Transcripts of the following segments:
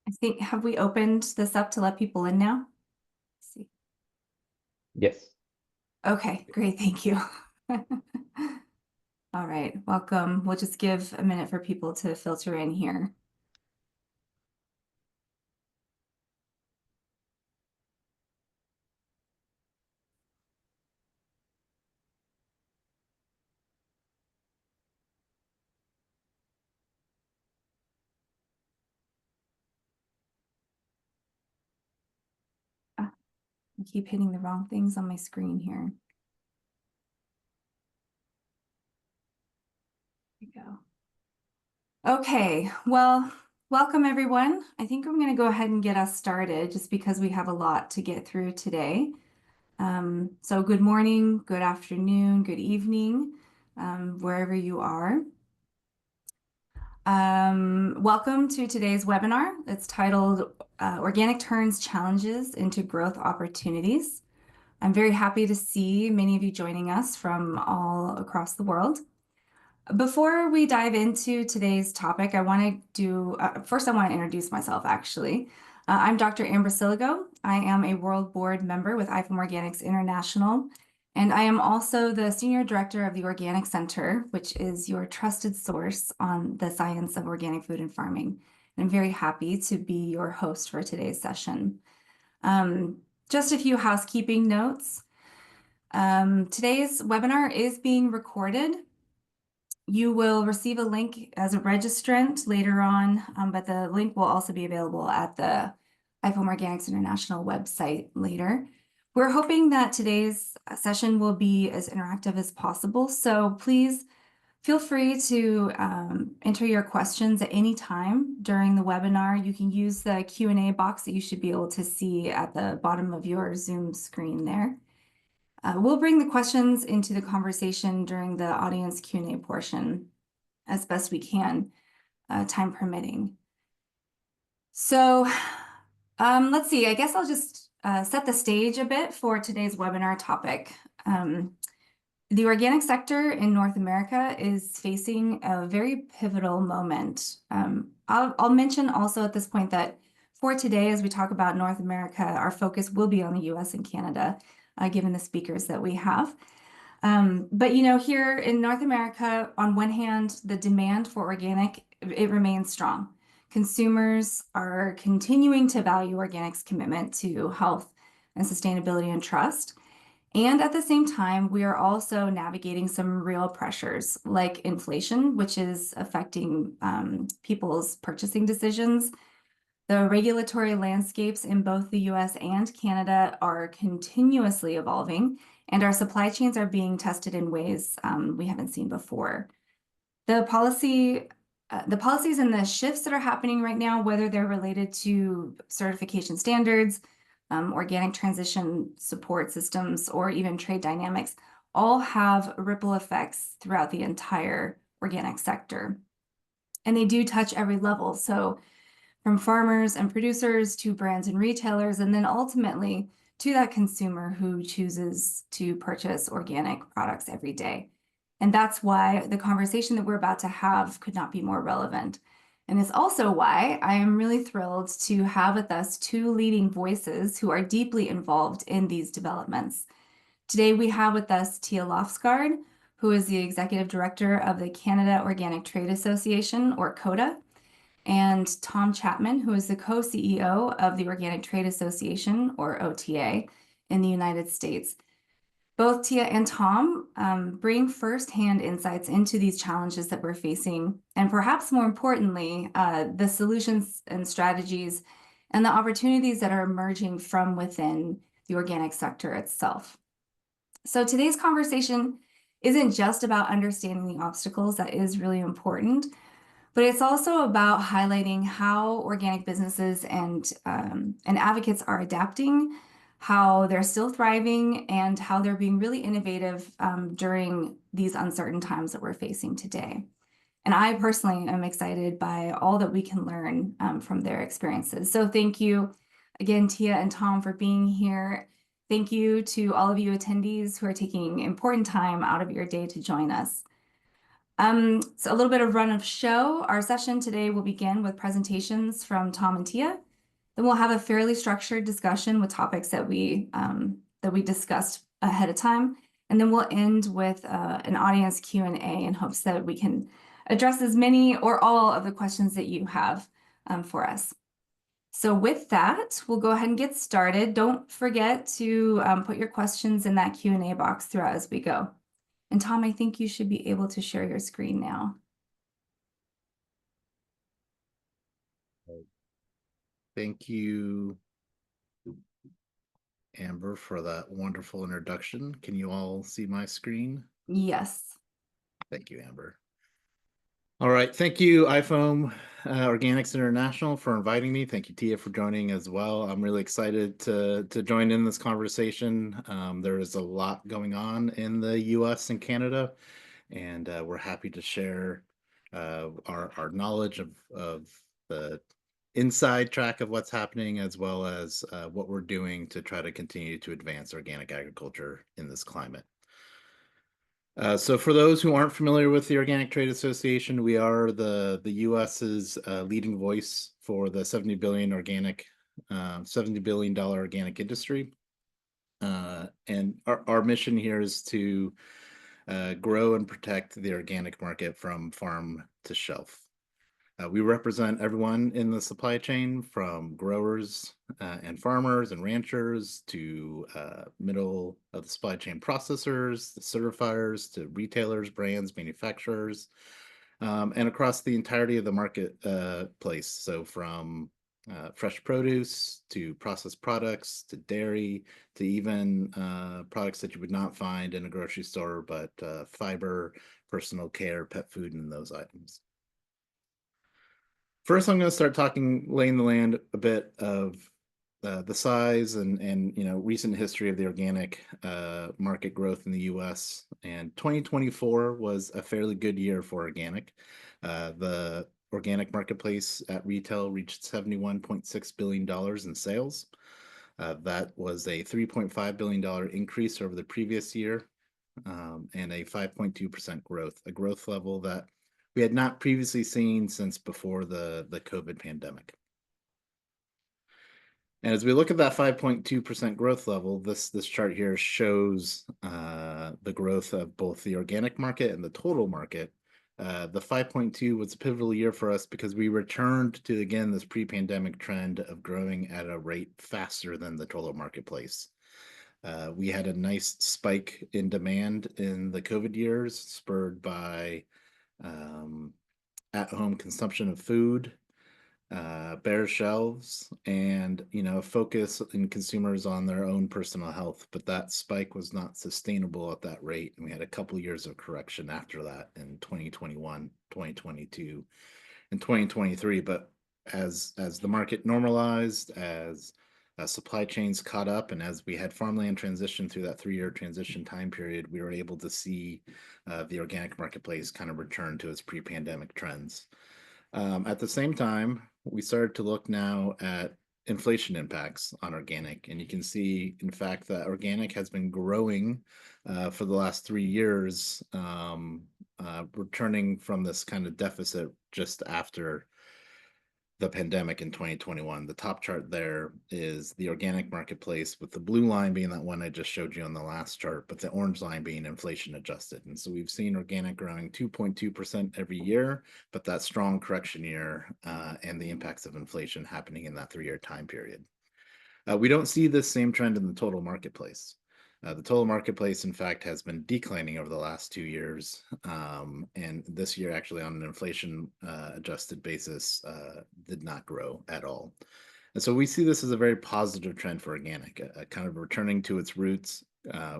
I think, have we opened this up to let people in now? Let's see. Yes. Okay, great, thank you. All right, welcome. We'll just give a minute for people to filter in here. Ah, I keep hitting the wrong things on my screen here. There we go. Okay, well, welcome everyone. I think I'm going to go ahead and get us started just because we have a lot to get through today. So good morning, good afternoon, good evening, wherever you are. Welcome to today's webinar. It's titled Organic Turns Challenges into Growth Opportunities. I'm very happy to see many of you joining us from all across the world. Before we dive into today's topic, I want to do, first I want to introduce myself actually. I'm Dr. Amber Siligo. I am a World Board member with IFM Organics International, and I am also the Senior Director of the Organic Center, which is your trusted source on the science of organic food and farming. And I'm very happy to be your host for today's session. Just a few housekeeping notes. Today's webinar is being recorded. You will receive a link as a registrant later on, but the link will also be available at the IFM Organics International website later. We're hoping that today's session will be as interactive as possible, so please feel free to enter your questions at any time during the webinar. You can use the Q&A box that you should be able to see at the bottom of your Zoom screen there. We'll bring the questions into the conversation during the audience Q&A portion as best we can, time permitting. So let's see, I guess I'll just set the stage a bit for today's webinar topic. The organic sector in North America is facing a very pivotal moment. I'll mention also at this point that for today, as we talk about North America, our focus will be on the US and Canada, given the speakers that we have. But you know, here in North America, on one hand, the demand for organic, it remains strong. Consumers are continuing to value organic's commitment to health and sustainability and trust. And at the same time, we are also navigating some real pressures like inflation, which is affecting people's purchasing decisions. The regulatory landscapes in both the US and Canada are continuously evolving, and our supply chains are being tested in ways we haven't seen before. The policies and the shifts that are happening right now, whether they're related to certification standards, organic transition support systems, or even trade dynamics, all have ripple effects throughout the entire organic sector. And they do touch every level. So from farmers and producers to brands and retailers, and then ultimately to that consumer who chooses to purchase organic products every day. And that's why the conversation that we're about to have could not be more relevant. And it's also why I am really thrilled to have with us two leading voices who are deeply involved in these developments. Today we have with us Tia Loftsgard, who is the Executive Director of the Canada Organic Trade Association, or COTA, and Tom Chapman, who is the co-CEO of the Organic Trade Association, or OTA, in the United States. Both Tia and Tom bring firsthand insights into these challenges that we're facing, and perhaps more importantly, the solutions and strategies and the opportunities that are emerging from within the organic sector itself. So today's conversation isn't just about understanding the obstacles. That is really important, but it's also about highlighting how organic businesses and advocates are adapting, how they're still thriving, and how they're being really innovative during these uncertain times that we're facing today. And I personally am excited by all that we can learn from their experiences. So thank you again, Tia and Tom, for being here. Thank you to all of you attendees who are taking important time out of your day to join us. So a little bit of run of show. Our session today will begin with presentations from Tom and Tia. Then we'll have a fairly structured discussion with topics that we discussed ahead of time. And then we'll end with an audience Q&A in hopes that we can address as many or all of the questions that you have for us. So with that, we'll go ahead and get started. Don't forget to put your questions in that Q&A box throughout as we go. And Tom, I think you should be able to share your screen now. Thank you, Amber, for that wonderful introduction. Can you all see my screen? Yes. Thank you, Amber. All right. Thank you, iPhone Organics International, for inviting me. Thank you, Tia, for joining as well. I'm really excited to join in this conversation. There is a lot going on in the US and Canada, and we're happy to share our knowledge of the inside track of what's happening, as well as what we're doing to try to continue to advance organic agriculture in this climate. So for those who aren't familiar with the Organic Trade Association, we are the US's leading voice for the $70 billion organic industry. And our mission here is to grow and protect the organic market from farm to shelf. We represent everyone in the supply chain, from growers and farmers and ranchers to middle of the supply chain processors, the certifiers, to retailers, brands, manufacturers, and across the entirety of the marketplace. So from fresh produce to processed products to dairy to even products that you would not find in a grocery store, but fiber, personal care, pet food, and those items. First, I'm going to start laying the land a bit of the size and recent history of the organic market growth in the U.S. And 2024 was a fairly good year for organic. The organic marketplace at retail reached $71.6 billion in sales. That was a $3.5 billion increase over the previous year, and a 5.2% growth, a growth level that we had not previously seen since before the COVID pandemic. And as we look at that 5.2% growth level, this chart here shows the growth of both the organic market and the total market. The 5.2 was a pivotal year for us because we returned to, again, this pre-pandemic trend of growing at a rate faster than the total marketplace. We had a nice spike in demand in the COVID years, spurred by at-home consumption of food, bare shelves, and a focus in consumers on their own personal health. But that spike was not sustainable at that rate, and we had a couple years of correction after that in 2021, 2022, and 2023. But as the market normalized, as supply chains caught up, and as we had farmland transition through that 3-year transition time period, we were able to see the organic marketplace kind of return to its pre-pandemic trends. At the same time, we started to look now at inflation impacts on organic, and you can see, in fact, that organic has been growing for the last 3 years, returning from this kind of deficit just after the pandemic in 2021. The top chart there is the organic marketplace, with the blue line being that one I just showed you on the last chart, but the orange line being inflation adjusted. And so we've seen organic growing 2.2% every year, but that strong correction year and the impacts of inflation happening in that 3-year time period. We don't see this same trend in the total marketplace. The total marketplace, in fact, has been declining over the last 2 years, and this year, actually, on an inflation adjusted basis, did not grow at all. And so we see this as a very positive trend for organic, kind of returning to its roots,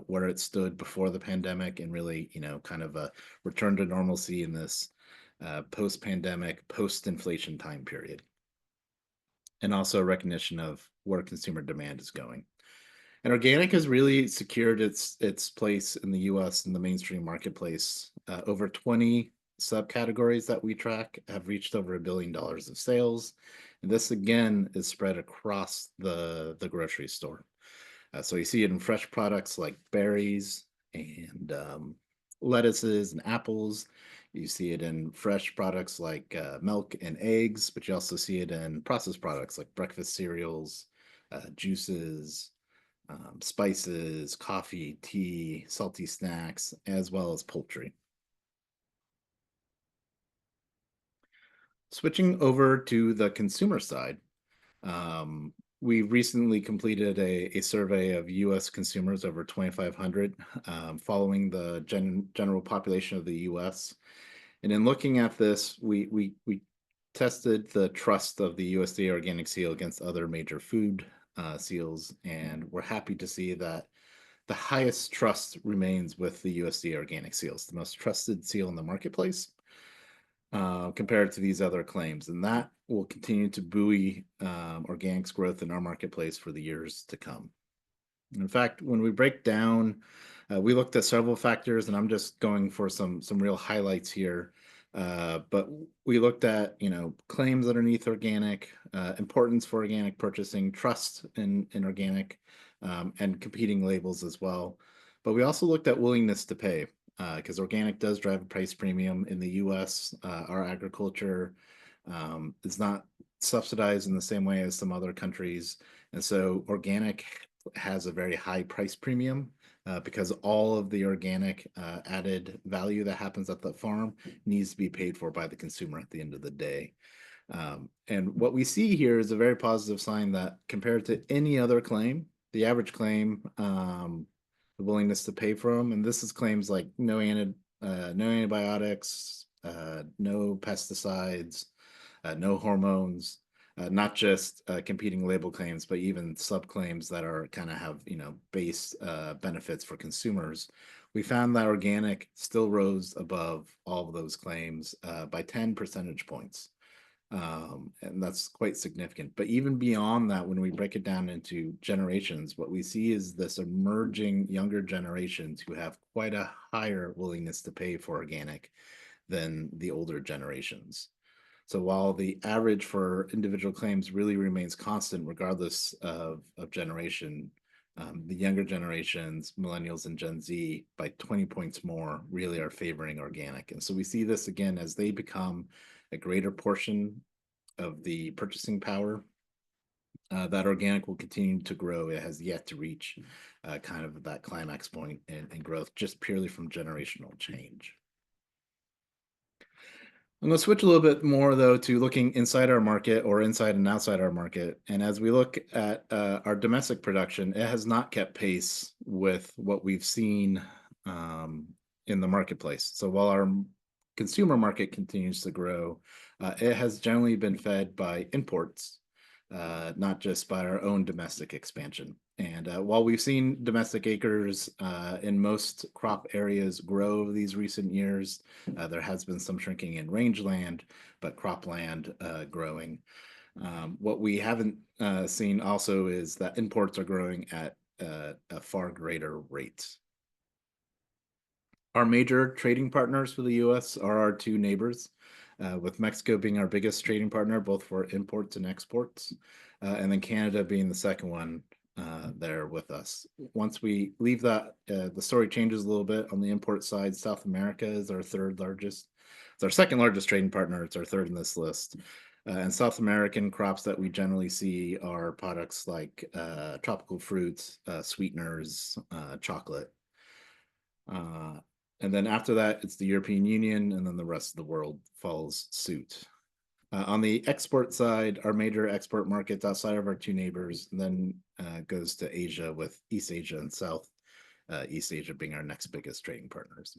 where it stood before the pandemic, and really, kind of a return to normalcy in this post-pandemic, post-inflation time period, and also a recognition of where consumer demand is going. And organic has really secured its place in the U.S. in the mainstream marketplace. Over 20 subcategories that we track have reached over $1 billion of sales. And this, again, is spread across the grocery store. So you see it in fresh products like berries and lettuces and apples. You see it in fresh products like milk and eggs, but you also see it in processed products like breakfast cereals, juices, spices, coffee, tea, salty snacks, as well as poultry. Switching over to the consumer side, we recently completed a survey of US consumers, over 2,500, following the general population of the US. And in looking at this, we tested the trust of the USDA organic seal against other major food seals, and we're happy to see that the highest trust remains with the USDA organic seals, the most trusted seal in the marketplace, compared to these other claims. And that will continue to buoy organics growth in our marketplace for the years to come. In fact, when we break down, we looked at several factors, and I'm just going for some real highlights here. But we looked at, claims underneath organic, importance for organic purchasing, trust in organic, and competing labels as well. But we also looked at willingness to pay, because organic does drive a price premium in the US. Our agriculture is not subsidized in the same way as some other countries. And so organic has a very high price premium, because all of the organic added value that happens at the farm needs to be paid for by the consumer at the end of the day. And what we see here is a very positive sign that compared to any other claim, the average claim, the willingness to pay for them, and this is claims like no antibiotics, no pesticides, no hormones, not just competing label claims, but even subclaims that are kind of have, base benefits for consumers. We found that organic still rose above all of those claims by 10 percentage points. And that's quite significant. But even beyond that, when we break it down into generations, what we see is this emerging younger generations who have quite a higher willingness to pay for organic than the older generations. So while the average for individual claims really remains constant regardless of generation, the younger generations, millennials and Gen Z, by 20 points more, really are favoring organic. And so we see this again as they become a greater portion of the purchasing power, that organic will continue to grow. It has yet to reach kind of that climax point in growth, just purely from generational change. I'm going to switch a little bit more, though, to looking inside our market, or inside and outside our market. And as we look at our domestic production, it has not kept pace with what we've seen in the marketplace. So while our consumer market continues to grow, it has generally been fed by imports, not just by our own domestic expansion. And while we've seen domestic acres in most crop areas grow over these recent years, there has been some shrinking in rangeland, but cropland growing. What we haven't seen also is that imports are growing at a far greater rate. Our major trading partners for the US are our two neighbors, with Mexico being our biggest trading partner, both for imports and exports, and then Canada being the second one there with us. Once we leave that, the story changes a little bit. On the import side, South America is our third largest. It's our second largest trading partner. It's our third in this list. And South American crops that we generally see are products like tropical fruits, sweeteners, chocolate. And then after that, it's the European Union, and then the rest of the world follows suit. On the export side, our major export markets outside of our two neighbors then goes to Asia, with East Asia and South East Asia being our next biggest trading partners.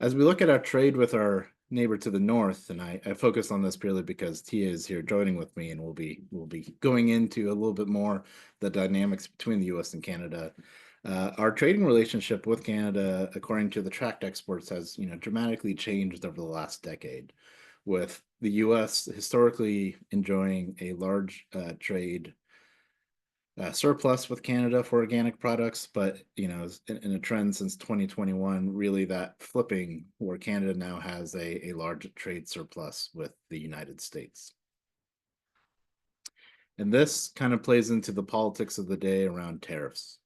As we look at our trade with our neighbor to the north, and I focus on this purely because Tia is here joining with me, and we'll be going into a little bit more the dynamics between the U.S. and Canada. Our trading relationship with Canada, according to the tracked exports, has dramatically changed over the last decade, with the U.S. historically enjoying a large trade surplus with Canada for organic products, but in a trend since 2021, really that flipping, where Canada now has a large trade surplus with the United States. And this kind of plays into the politics of the day around tariffs.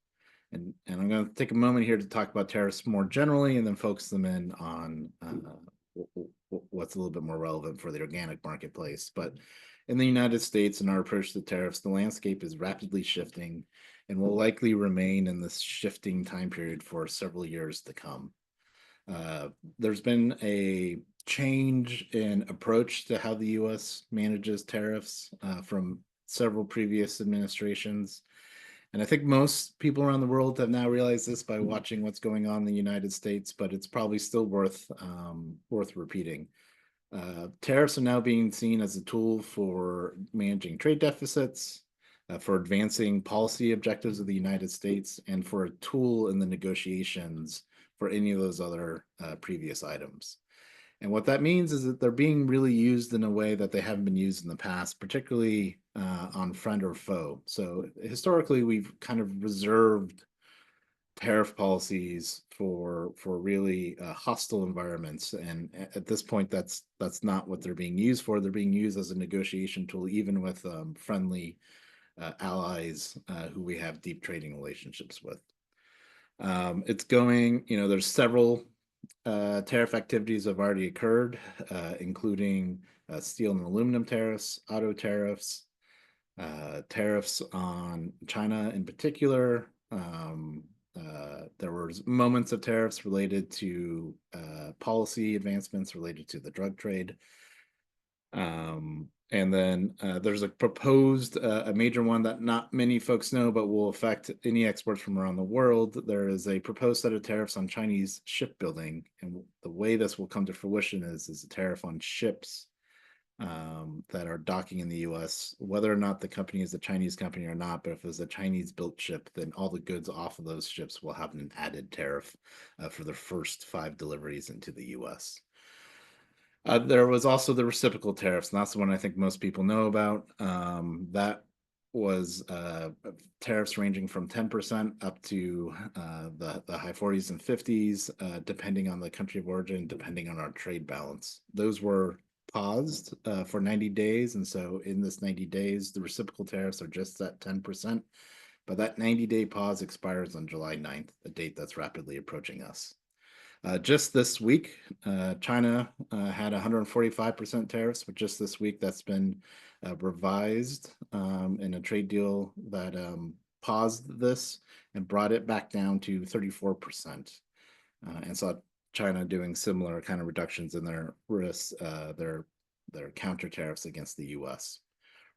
And I'm going to take a moment here to talk about tariffs more generally, and then focus them in on what's a little bit more relevant for the organic marketplace. But in the United States, in our approach to tariffs, the landscape is rapidly shifting and will likely remain in this shifting time period for several years to come. There's been a change in approach to how the U.S. manages tariffs from several previous administrations. And I think most people around the world have now realized this by watching what's going on in the United States, but it's probably still worth repeating. Tariffs are now being seen as a tool for managing trade deficits, for advancing policy objectives of the United States, and for a tool in the negotiations for any of those other previous items. And what that means is that they're being really used in a way that they haven't been used in the past, particularly on friend or foe. So historically, we've kind of reserved tariff policies for really hostile environments, and at this point, that's not what they're being used for. They're being used as a negotiation tool, even with friendly allies who we have deep trading relationships with. It's going, there's several tariff activities have already occurred, including steel and aluminum tariffs, auto tariffs, tariffs on China in particular. There were moments of tariffs related to policy advancements related to the drug trade. And then there's a proposed, a major one that not many folks know, but will affect any exports from around the world. There is a proposed set of tariffs on Chinese shipbuilding. And the way this will come to fruition is a tariff on ships that are docking in the US, whether or not the company is a Chinese company or not. But if it's a Chinese built ship, then all the goods off of those ships will have an added tariff for the first 5 deliveries into the US. There was also the reciprocal tariffs, and that's the one I think most people know about. That was tariffs ranging from 10% up to the high 40s and 50s, depending on the country of origin, depending on our trade balance. Those were paused for 90 days, and so in this 90 days, the reciprocal tariffs are just at 10%, but that 90-day pause expires on July 9th, a date that's rapidly approaching us. Just this week, China had 145% tariffs, but just this week that's been revised in a trade deal that paused this and brought it back down to 34%. And saw China doing similar kind of reductions in their risks, their counter tariffs against the U.S.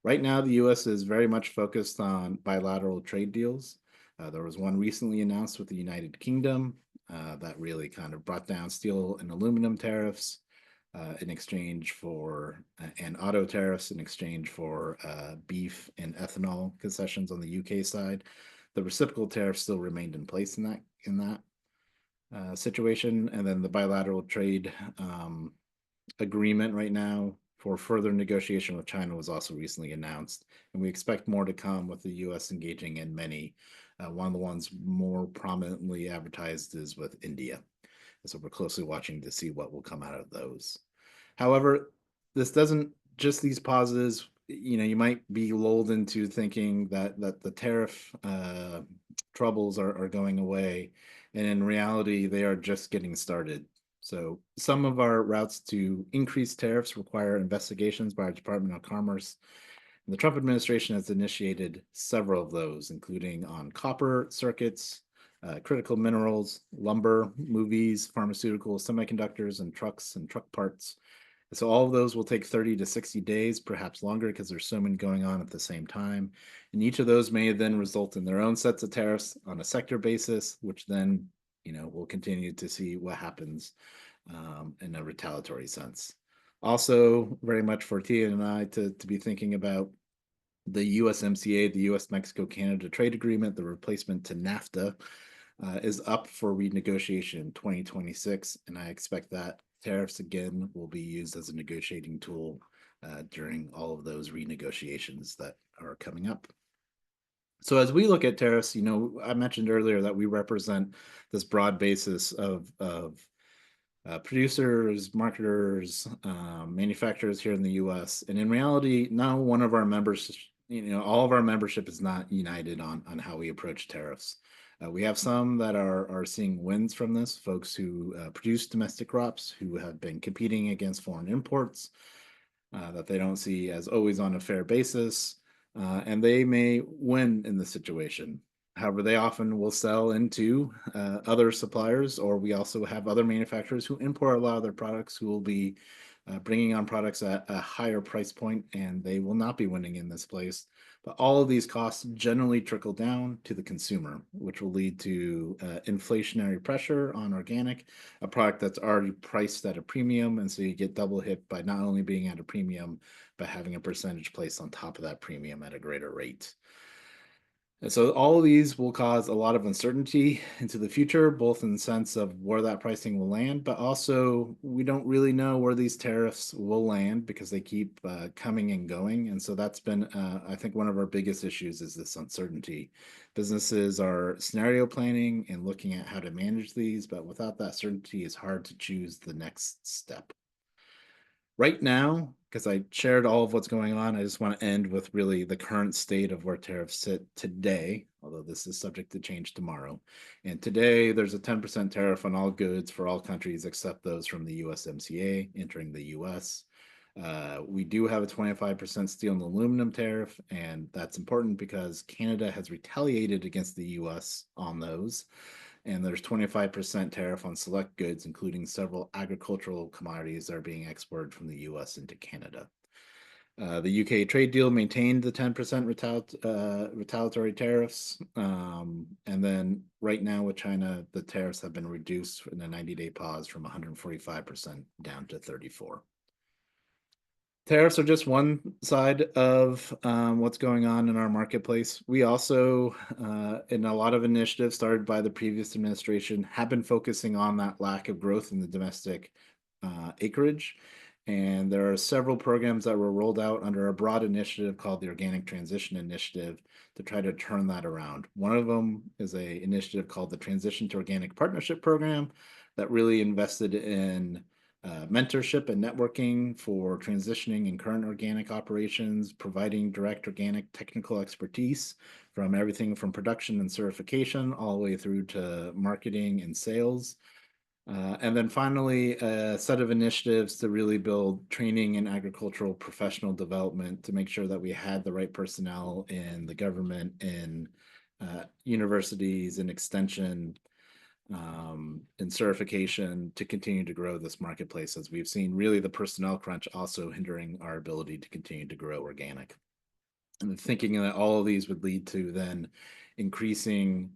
Right now, the U.S. is very much focused on bilateral trade deals. There was one recently announced with the United Kingdom that really kind of brought down steel and aluminum tariffs in exchange for, and auto tariffs in exchange for beef and ethanol concessions on the UK side. The reciprocal tariffs still remained in place in that situation, and then the bilateral trade agreement right now for further negotiation with China was also recently announced, and we expect more to come with the U.S. engaging in many. One of the ones more prominently advertised is with India. So we're closely watching to see what will come out of those. However, this doesn't just these pauses. You might be lulled into thinking that the tariff troubles are going away, and in reality, they are just getting started. So some of our routes to increase tariffs require investigations by our Department of Commerce. The Trump administration has initiated several of those, including on copper circuits, critical minerals, lumber, movies, pharmaceuticals, semiconductors, and trucks and truck parts. So all of those will take 30 to 60 days, perhaps longer, because there's so many going on at the same time. And each of those may then result in their own sets of tariffs on a sector basis, which then, we'll continue to see what happens in a retaliatory sense. Also, very much for Tia and I to be thinking about the USMCA, the US-Mexico-Canada trade agreement, the replacement to NAFTA, is up for renegotiation in 2026, and I expect that tariffs again will be used as a negotiating tool during all of those renegotiations that are coming up. So as we look at tariffs, I mentioned earlier that we represent this broad basis of producers, marketers, manufacturers here in the U.S. And in reality, not one of our members, all of our membership is not united on how we approach tariffs. We have some that are seeing wins from this, folks who produce domestic crops who have been competing against foreign imports that they don't see as always on a fair basis, and they may win in this situation. However, they often will sell into other suppliers, or we also have other manufacturers who import a lot of their products who will be bringing on products at a higher price point, and they will not be winning in this place. But all of these costs generally trickle down to the consumer, which will lead to inflationary pressure on organic, a product that's already priced at a premium. And so you get double hit by not only being at a premium, but having a percentage placed on top of that premium at a greater rate. And so all of these will cause a lot of uncertainty into the future, both in the sense of where that pricing will land, but also we don't really know where these tariffs will land because they keep coming and going. And so that's been, I think, one of our biggest issues is this uncertainty. Businesses are scenario planning and looking at how to manage these, but without that certainty, it's hard to choose the next step. Right now, because I shared all of what's going on, I just want to end with really the current state of where tariffs sit today, although this is subject to change tomorrow. And today, there's a 10% tariff on all goods for all countries except those from the USMCA entering the US. We do have a 25% steel and aluminum tariff, and that's important because Canada has retaliated against the US on those. And there's 25% tariff on select goods, including several agricultural commodities that are being exported from the US into Canada. The UK trade deal maintained the 10% retaliatory tariffs. And then right now with China, the tariffs have been reduced in a 90-day pause from 145% down to 34%. Tariffs are just one side of what's going on in our marketplace. We also, in a lot of initiatives started by the previous administration, have been focusing on that lack of growth in the domestic acreage. And there are several programs that were rolled out under a broad initiative called the Organic Transition Initiative to try to turn that around. One of them is an initiative called the Transition to Organic Partnership Program that really invested in mentorship and networking for transitioning in current organic operations, providing direct organic technical expertise from everything from production and certification all the way through to marketing and sales. And then finally, a set of initiatives to really build training and agricultural professional development to make sure that we had the right personnel in the government, in universities, and extension, and certification to continue to grow this marketplace, as we've seen really the personnel crunch also hindering our ability to continue to grow organic. And thinking that all of these would lead to then increasing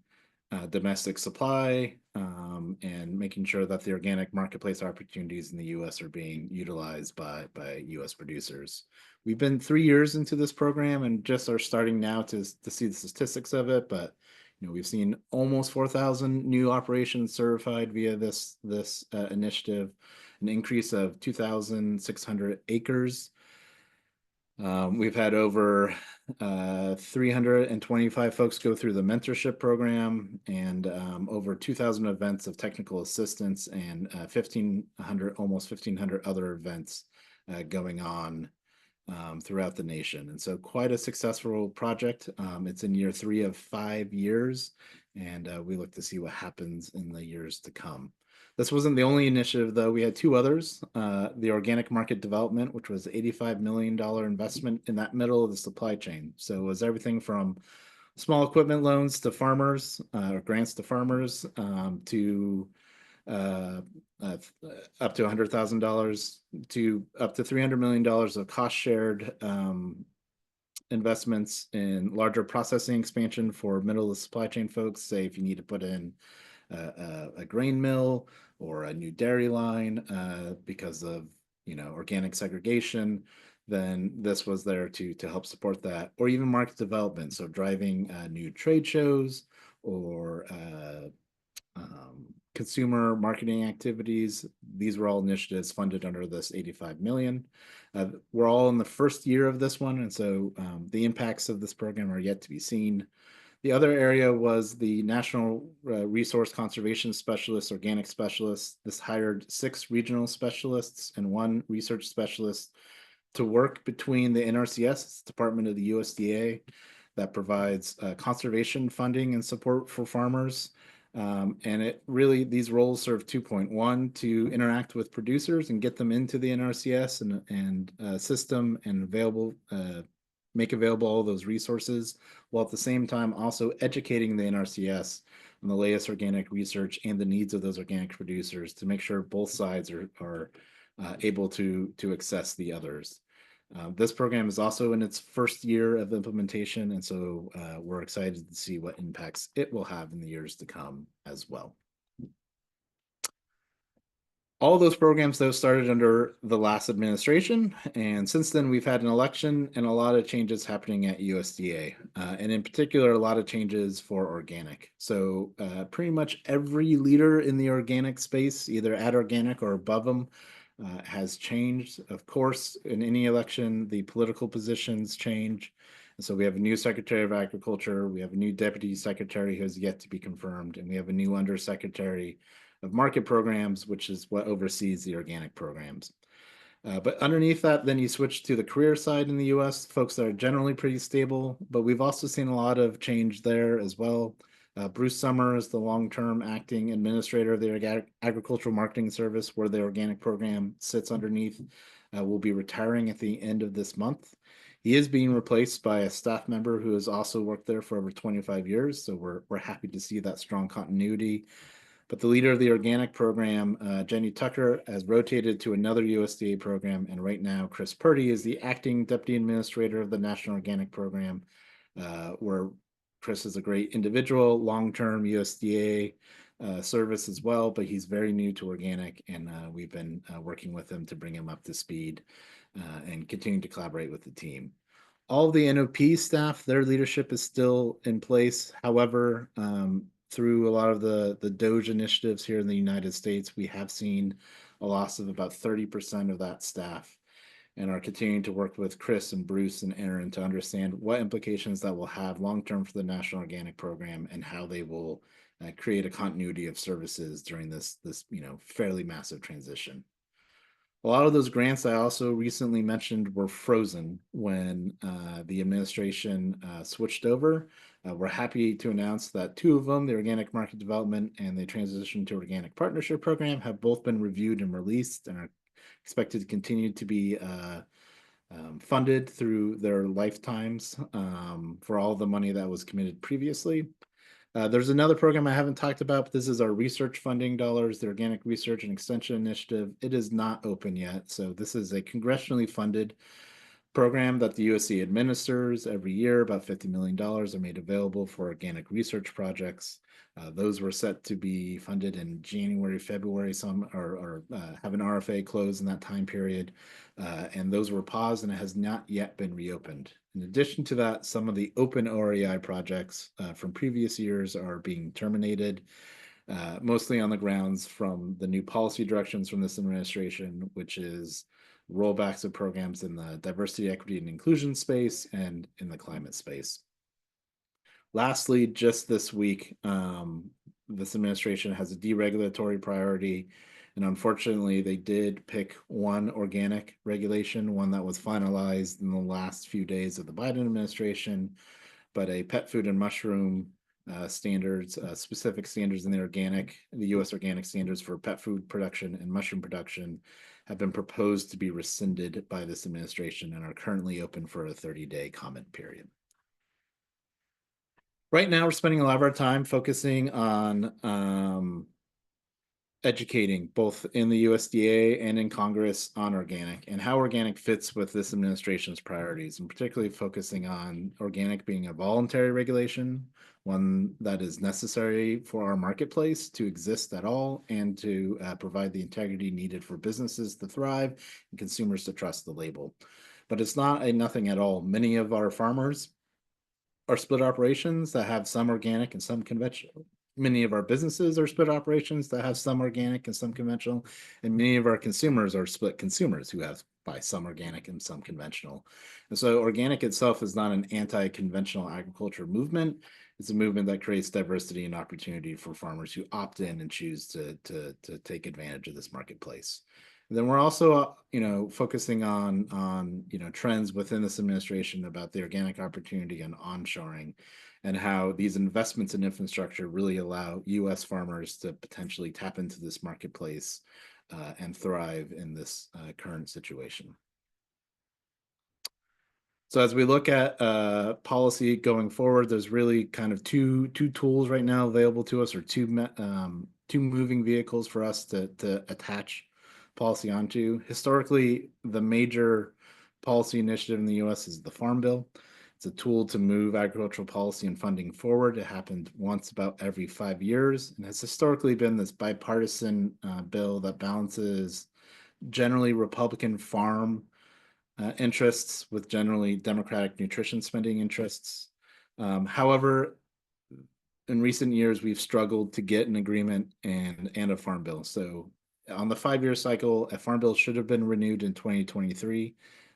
domestic supply and making sure that the organic marketplace opportunities in the U.S. are being utilized by U.S. producers. We've been 3 years into this program and just are starting now to see the statistics of it, but we've seen almost 4,000 new operations certified via this initiative, an increase of 2,600 acres. We've had over 325 folks go through the mentorship program and over 2,000 events of technical assistance and 1,500, almost 1,500 other events going on throughout the nation. And so quite a successful project. It's in year 3 of 5 years, and we look to see what happens in the years to come. This wasn't the only initiative, though. We had 2 others. The organic market development, which was $85 million investment in that middle of the supply chain. So it was everything from small equipment loans to farmers, or grants to farmers, to up to $100,000 to up to $300 million of cost shared investments in larger processing expansion for middle of the supply chain folks. Say if you need to put in a grain mill or a new dairy line because of organic segregation, then this was there to help support that, or even market development. So driving new trade shows or consumer marketing activities. These were all initiatives funded under this $85 million. We're all in the first year of this one, and so the impacts of this program are yet to be seen. The other area was the National Resource Conservation Specialist, Organic Specialists. This hired 6 regional specialists and 1 research specialist to work between the NRCS, Department of the USDA, that provides conservation funding and support for farmers. And it really, these roles serve 2.1 to interact with producers and get them into the NRCS and system and make available all those resources, while at the same time also educating the NRCS on the latest organic research and the needs of those organic producers to make sure both sides are able to access the others. This program is also in its first year of implementation, and so we're excited to see what impacts it will have in the years to come as well. All those programs, though, started under the last administration, and since then we've had an election and a lot of changes happening at USDA, and in particular, a lot of changes for organic. So pretty much every leader in the organic space, either at organic or above them, has changed. Of course, in any election, the political positions change. And so we have a new Secretary of Agriculture, we have a new Deputy Secretary who has yet to be confirmed, and we have a new Undersecretary of Market Programs, which is what oversees the organic programs. But underneath that, then you switch to the career side in the US, folks that are generally pretty stable, but we've also seen a lot of change there as well. Bruce Summers, the long-term acting administrator of the Agricultural Marketing Service, where the organic program sits underneath, will be retiring at the end of this month. He is being replaced by a staff member who has also worked there for over 25 years, so we're happy to see that strong continuity. But the leader of the organic program, Jenny Tucker, has rotated to another USDA program, and right now Chris Purdy is the acting deputy administrator of the National Organic Program, where Chris is a great individual, long-term USDA service as well, but he's very new to organic, and we've been working with him to bring him up to speed and continue to collaborate with the team. All of the NOP staff, their leadership is still in place. However, through a lot of the DOGE initiatives here in the United States, we have seen a loss of about 30% of that staff, and are continuing to work with Chris and Bruce and Aaron to understand what implications that will have long-term for the National Organic Program and how they will create a continuity of services during this fairly massive transition. A lot of those grants I also recently mentioned were frozen when the administration switched over. We're happy to announce that two of them, the Organic Market Development and the Transition to Organic Partnership Program, have both been reviewed and released and are expected to continue to be funded through their lifetimes for all the money that was committed previously. There's another program I haven't talked about, but this is our research funding dollars, the Organic Research and Extension Initiative. It is not open yet. So this is a congressionally funded program that the USDA administers every year. About $50 million are made available for organic research projects. Those were set to be funded in January, February, some or have an RFA close in that time period. And those were paused and it has not yet been reopened. In addition to that, some of the open OREI projects from previous years are being terminated, mostly on the grounds from the new policy directions from this administration, which is rollbacks of programs in the diversity, equity, and inclusion space and in the climate space. Lastly, just this week, this administration has a deregulatory priority, and unfortunately, they did pick one organic regulation, one that was finalized in the last few days of the Biden administration, but a pet food and mushroom standards, specific standards in the U.S. organic standards for pet food production and mushroom production have been proposed to be rescinded by this administration and are currently open for a 30-day comment period. Right now, we're spending a lot of our time focusing on educating both in the USDA and in Congress on organic and how organic fits with this administration's priorities, and particularly focusing on organic being a voluntary regulation, one that is necessary for our marketplace to exist at all and to provide the integrity needed for businesses to thrive and consumers to trust the label. But it's not a nothing at all. Many of our farmers are split operations that have some organic and some conventional. Many of our businesses are split operations that have some organic and some conventional, and many of our consumers are split consumers who have buy some organic and some conventional. And so organic itself is not an anti-conventional agriculture movement. It's a movement that creates diversity and opportunity for farmers who opt in and choose to take advantage of this marketplace. then we're also, focusing on trends within this administration about the organic opportunity and onshoring, and how these investments in infrastructure really allow U.S. farmers to potentially tap into this marketplace and thrive in this current situation. So as we look at policy going forward, there's really kind of two tools right now available to us, or two moving vehicles for us to attach policy onto. Historically, the major policy initiative in the U.S. is the Farm Bill. It's a tool to move agricultural policy and funding forward. It happened once about every 5 years, and has historically been this bipartisan bill that balances generally Republican farm interests with generally Democratic nutrition spending interests. However, in recent years, we've struggled to get an agreement and a farm bill. So on the 5-year cycle, a farm bill should have been renewed in 2023.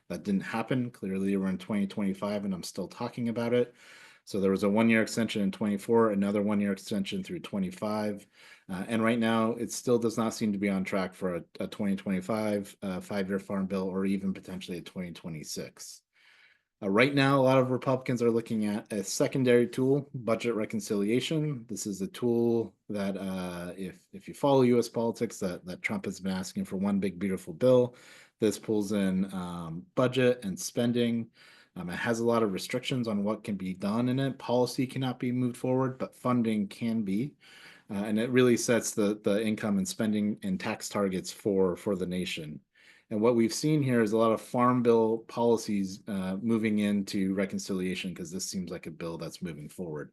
That didn't happen. Clearly, we're in 2025 and I'm still talking about it. So there was a 1-year extension in 24, another 1-year extension through 25. And right now, it still does not seem to be on track for a 2025 5-year farm bill, or even potentially a 2026. Right now, a lot of Republicans are looking at a secondary tool, budget reconciliation. This is a tool that, if you follow U.S. politics, that Trump has been asking for one big beautiful bill. This pulls in budget and spending. It has a lot of restrictions on what can be done in it. Policy cannot be moved forward, but funding can be. And it really sets the income and spending and tax targets for the nation. And what we've seen here is a lot of farm bill policies moving into reconciliation, because this seems like a bill that's moving forward.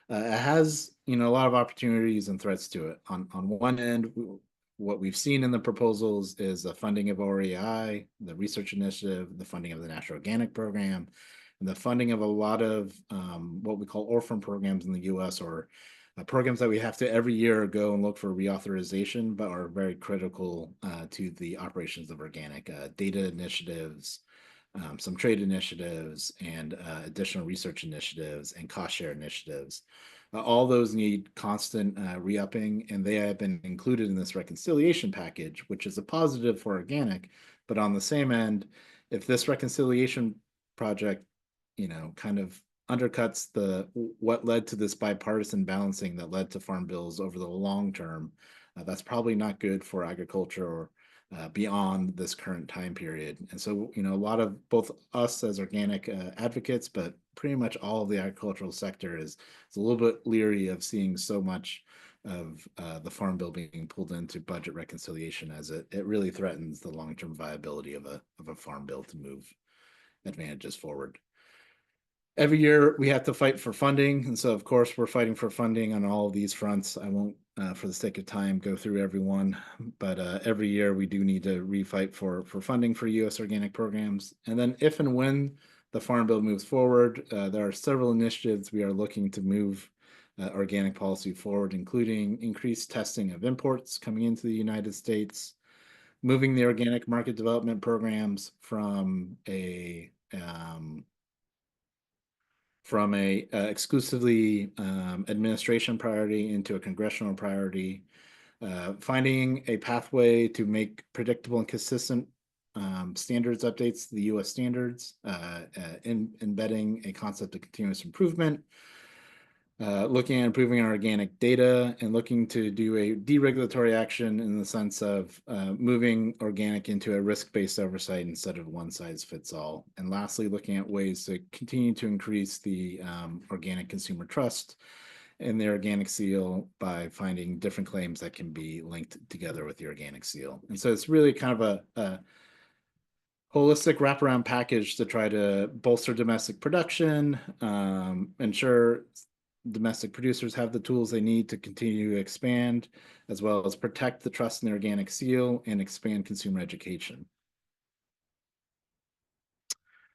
It has, a lot of opportunities and threats to it. On one end, what we've seen in the proposals is the funding of REI, the research initiative, the funding of the National Organic Program, and the funding of a lot of what we call orphan programs in the U.S., or programs that we have to every year go and look for reauthorization, but are very critical to the operations of organic. Data initiatives, some trade initiatives, and additional research initiatives and cost share initiatives. All those need constant re-upping, and they have been included in this reconciliation package, which is a positive for organic. But on the same end, if this reconciliation project, kind of undercuts what led to this bipartisan balancing that led to farm bills over the long term, that's probably not good for agriculture, or beyond this current time period. And so, a lot of both us as organic advocates, but pretty much all of the agricultural sector is a little bit leery of seeing so much of the farm bill being pulled into budget reconciliation, as it really threatens the long-term viability of a farm bill to move advantages forward. Every year we have to fight for funding, and so of course we're fighting for funding on all of these fronts. I won't, for the sake of time, go through every one, but every year we do need to refight for funding for U.S. organic programs. And then if and when the Farm Bill moves forward, there are several initiatives we are looking to move organic policy forward, including increased testing of imports coming into the United States, moving the organic market development programs from a exclusively administration priority into a congressional priority, finding a pathway to make predictable and consistent standards updates to the U.S. standards, embedding a concept of continuous improvement, looking at improving our organic data, and looking to do a deregulatory action in the sense of moving organic into a risk-based oversight instead of one-size-fits-all. And lastly, looking at ways to continue to increase the organic consumer trust in the organic seal by finding different claims that can be linked together with the organic seal. And so it's really kind of a holistic wraparound package to try to bolster domestic production, ensure domestic producers have the tools they need to continue to expand, as well as protect the trust in the organic seal and expand consumer education.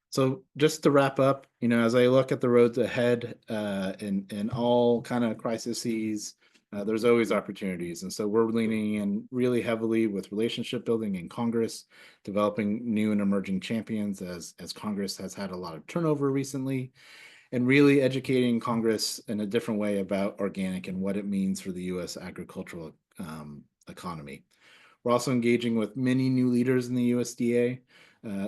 So just to wrap up, as I look at the roads ahead in all kind of crises, there's always opportunities. And so we're leaning in really heavily with relationship building in Congress, developing new and emerging champions as Congress has had a lot of turnover recently, and really educating Congress in a different way about organic and what it means for the U.S. agricultural economy. We're also engaging with many new leaders in the USDA,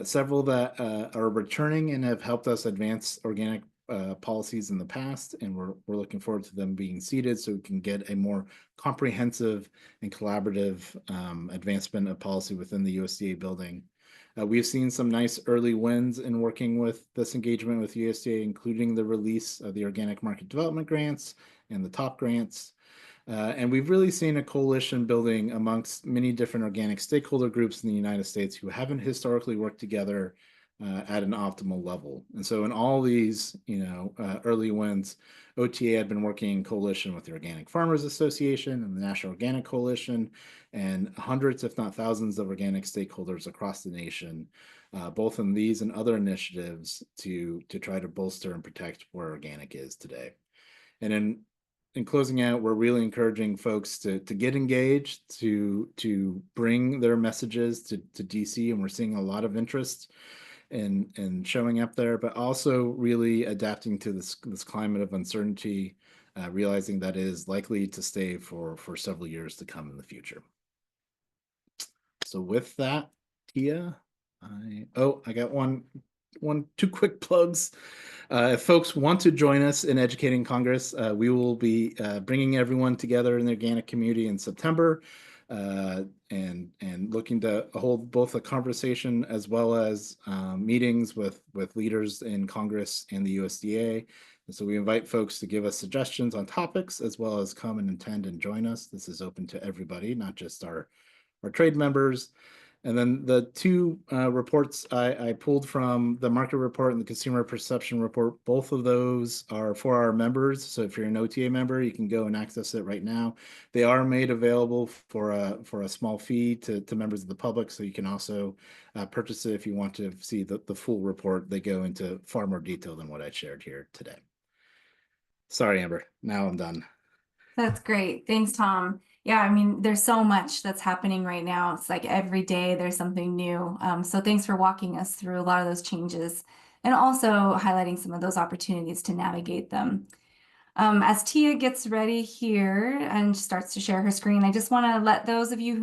several that are returning and have helped us advance organic policies in the past, and we're looking forward to them being seated so we can get a more comprehensive and collaborative advancement of policy within the USDA building. We've seen some nice early wins in working with this engagement with USDA, including the release of the Organic Market Development Grants and the TOP grants. And we've really seen a coalition building amongst many different organic stakeholder groups in the United States who haven't historically worked together at an optimal level. And so in all these, early wins, OTA had been working in coalition with the Organic Farmers Association and the National Organic Coalition, and hundreds, if not thousands, of organic stakeholders across the nation, both in these and other initiatives to try to bolster and protect where organic is today. And in closing out, we're really encouraging folks to get engaged, to bring their messages to DC, and we're seeing a lot of interest in showing up there, but also really adapting to this climate of uncertainty, realizing that it is likely to stay for several years to come in the future. So with that, Tia, I got two quick plugs. If folks want to join us in Educating Congress, we will be bringing everyone together in the organic community in September, and looking to hold both a conversation as well as meetings with leaders in Congress and the USDA. And so we invite folks to give us suggestions on topics as well as come and attend and join us. This is open to everybody, not just our trade members. And then the two reports I pulled from the market report and the consumer perception report, both of those are for our members. So if you're an OTA member, you can go and access it right now. They are made available for a small fee to members of the public. So you can also purchase it if you want to see the full report. They go into far more detail than what I shared here today. Sorry, Amber. Now I'm done. That's great. Thanks, Tom. Yeah, I mean, there's so much that's happening right now. It's like every day there's something new. So thanks for walking us through a lot of those changes and also highlighting some of those opportunities to navigate them. As Tia gets ready here and starts to share her screen, I just want to let those of you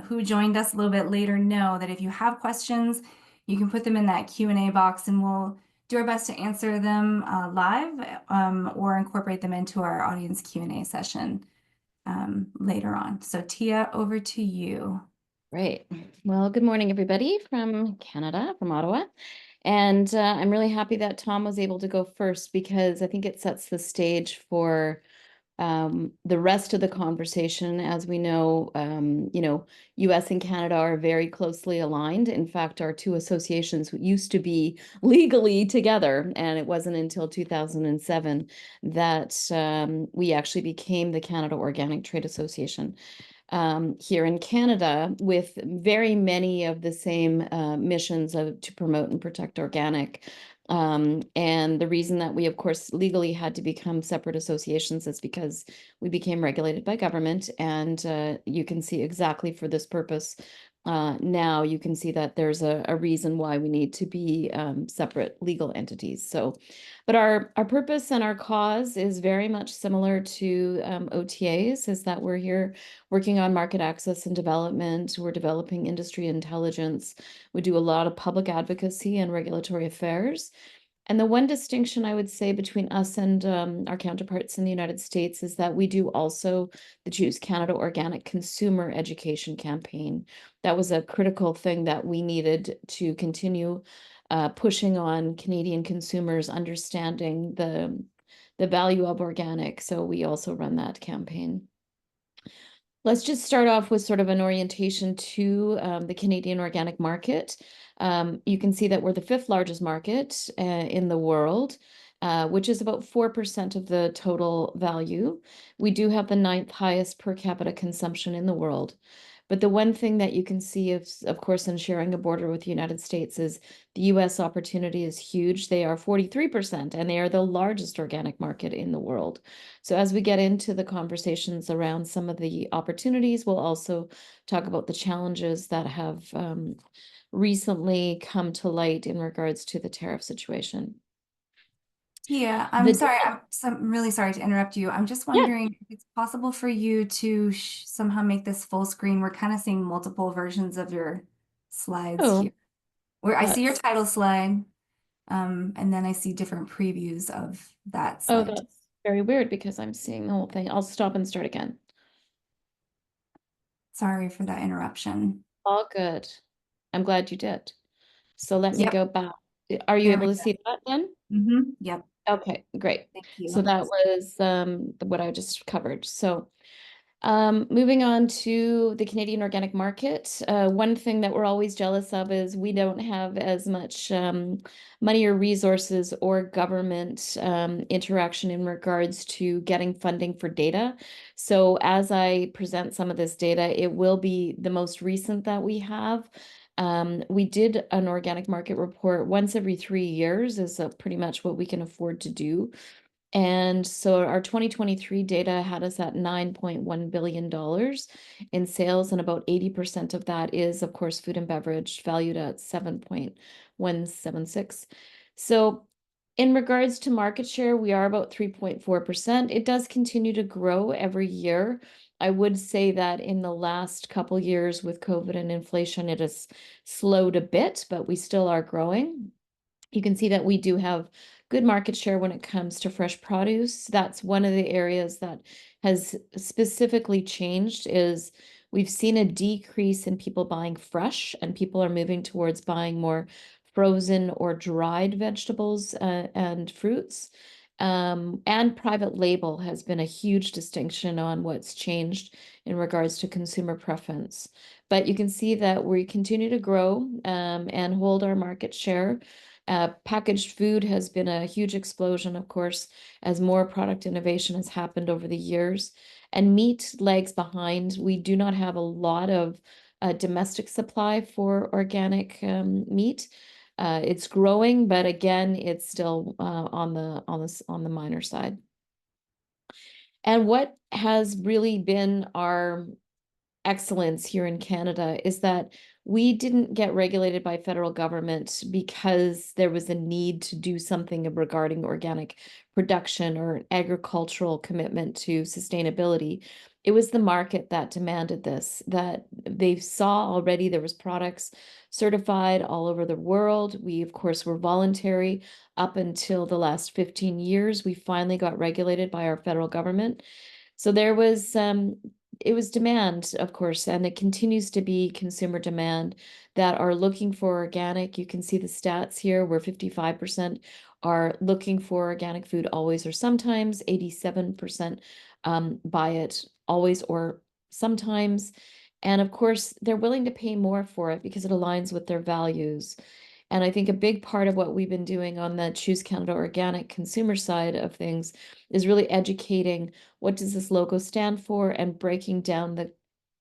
who joined us a little bit later know that if you have questions, you can put them in that Q&A box and we'll do our best to answer them live or incorporate them into our audience Q&A session later on. So Tia, over to you. Great. Well, good morning, everybody from Canada, from Ottawa. And I'm really happy that Tom was able to go first because I think it sets the stage for the rest of the conversation. As we know, US and Canada are very closely aligned. In fact, our two associations used to be legally together, and it wasn't until 2007 that we actually became the Canada Organic Trade Association. Here in Canada, with very many of the same missions to promote and protect organic. And the reason that we, of course, legally had to become separate associations is because we became regulated by government. And you can see exactly for this purpose. Now you can see that there's a reason why we need to be separate legal entities. So, but our purpose and our cause is very much similar to OTAs, is that we're here working on market access and development. We're developing industry intelligence. We do a lot of public advocacy and regulatory affairs. And the one distinction I would say between us and our counterparts in the United States is that we do also the Choose Canada Organic Consumer Education Campaign. That was a critical thing that we needed to continue pushing on Canadian consumers understanding the value of organic. So we also run that campaign. Let's just start off with sort of an orientation to the Canadian organic market. You can see that we're the 5th largest market in the world, which is about 4% of the total value. We do have the 9th highest per capita consumption in the world. But the one thing that you can see, of course, in sharing a border with the United States is the US opportunity is huge. They are 43%, and they are the largest organic market in the world. So as we get into the conversations around some of the opportunities, we'll also talk about the challenges that have recently come to light in regards to the tariff situation. Yeah, The I'm really sorry to interrupt you. I'm just Yeah. wondering if it's possible for you to somehow make this full screen. We're kind of seeing multiple versions of your slides Oh, here. Where I see your that's title slide, and then I see different previews of that oh, slide. that's very weird because I'm seeing the whole thing. I'll stop and start again. Sorry for that interruption. All good. I'm glad you did. So let me Yep, go back. Are you there we able to go. see that then? Yep, Okay, great. thank So you. that was what I just covered. So moving on to the Canadian organic market, one thing that we're always jealous of is we don't have as much money or resources or government interaction in regards to getting funding for data. So as I present some of this data, it will be the most recent that we have. We did an organic market report once every 3 years is pretty much what we can afford to do. And so our 2023 data had us at $9.1 billion in sales, and about 80% of that is, of course, food and beverage, valued at 7.176. So in regards to market share, we are about 3.4%. It does continue to grow every year. I would say that in the last couple years with COVID and inflation, it has slowed a bit, but we still are growing. You can see that we do have good market share when it comes to fresh produce. That's one of the areas that has specifically changed is we've seen a decrease in people buying fresh, and people are moving towards buying more frozen or dried vegetables and fruits. And private label has been a huge distinction on what's changed in regards to consumer preference. But you can see that we continue to grow and hold our market share. Packaged food has been a huge explosion, of course, as more product innovation has happened over the years. And meat lags behind. We do not have a lot of domestic supply for organic meat. It's growing, but again, it's still on the minor side. And what has really been our excellence here in Canada is that we didn't get regulated by federal government because there was a need to do something regarding organic production or an agricultural commitment to sustainability. It was the market that demanded this, that they saw already there was products certified all over the world. We, of course, were voluntary up until the last 15 years. We finally got regulated by our federal government. So there was it was demand, of course, and it continues to be consumer demand that are looking for organic. You can see the stats here where 55% are looking for organic food always or sometimes, 87% buy it always or sometimes. And of course, they're willing to pay more for it because it aligns with their values. And I think a big part of what we've been doing on the Choose Canada Organic consumer side of things is really educating what does this logo stand for and breaking down the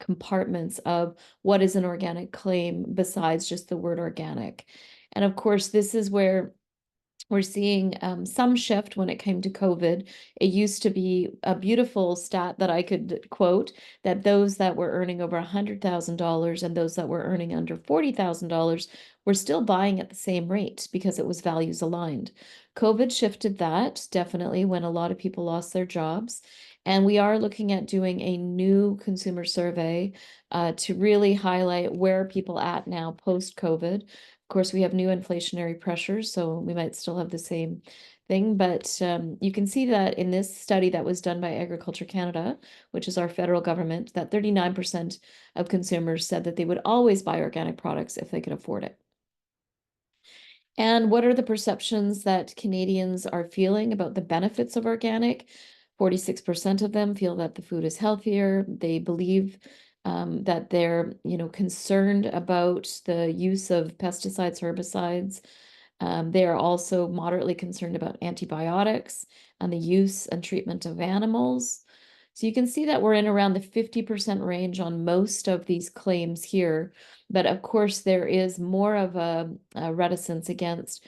compartments of what is an organic claim besides just the word organic. And of course, this is where we're seeing some shift when it came to COVID. It used to be a beautiful stat that I could quote that those that were earning over $100,000 and those that were earning under $40,000 were still buying at the same rate because it was values aligned. COVID shifted that definitely when a lot of people lost their jobs. And we are looking at doing a new consumer survey to really highlight where people at now post-COVID. Of course, we have new inflationary pressures, so we might still have the same thing. But you can see that in this study that was done by Agriculture Canada, which is our federal government, that 39% of consumers said that they would always buy organic products if they could afford it. And what are the perceptions that Canadians are feeling about the benefits of organic? 46% of them feel that the food is healthier. They believe that they're, concerned about the use of pesticides, herbicides. They are also moderately concerned about antibiotics and the use and treatment of animals. So you can see that we're in around the 50% range on most of these claims here. But of course, there is more of a reticence against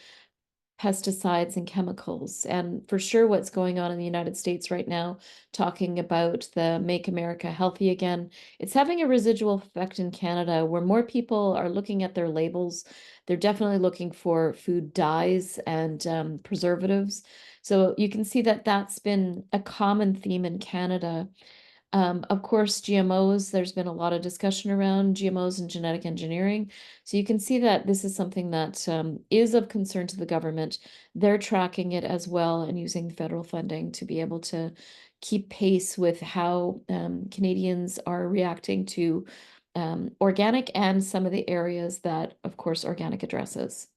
pesticides and chemicals. And for sure, what's going on in the United States right now, talking about the Make America Healthy Again, it's having a residual effect in Canada where more people are looking at their labels. They're definitely looking for food dyes and preservatives. So you can see that that's been a common theme in Canada. Of course, GMOs, there's been a lot of discussion around GMOs and genetic engineering. So you can see that this is something that is of concern to the government. They're tracking it as well and using federal funding to be able to keep pace with how Canadians are reacting to organic and some of the areas that, of course, organic addresses.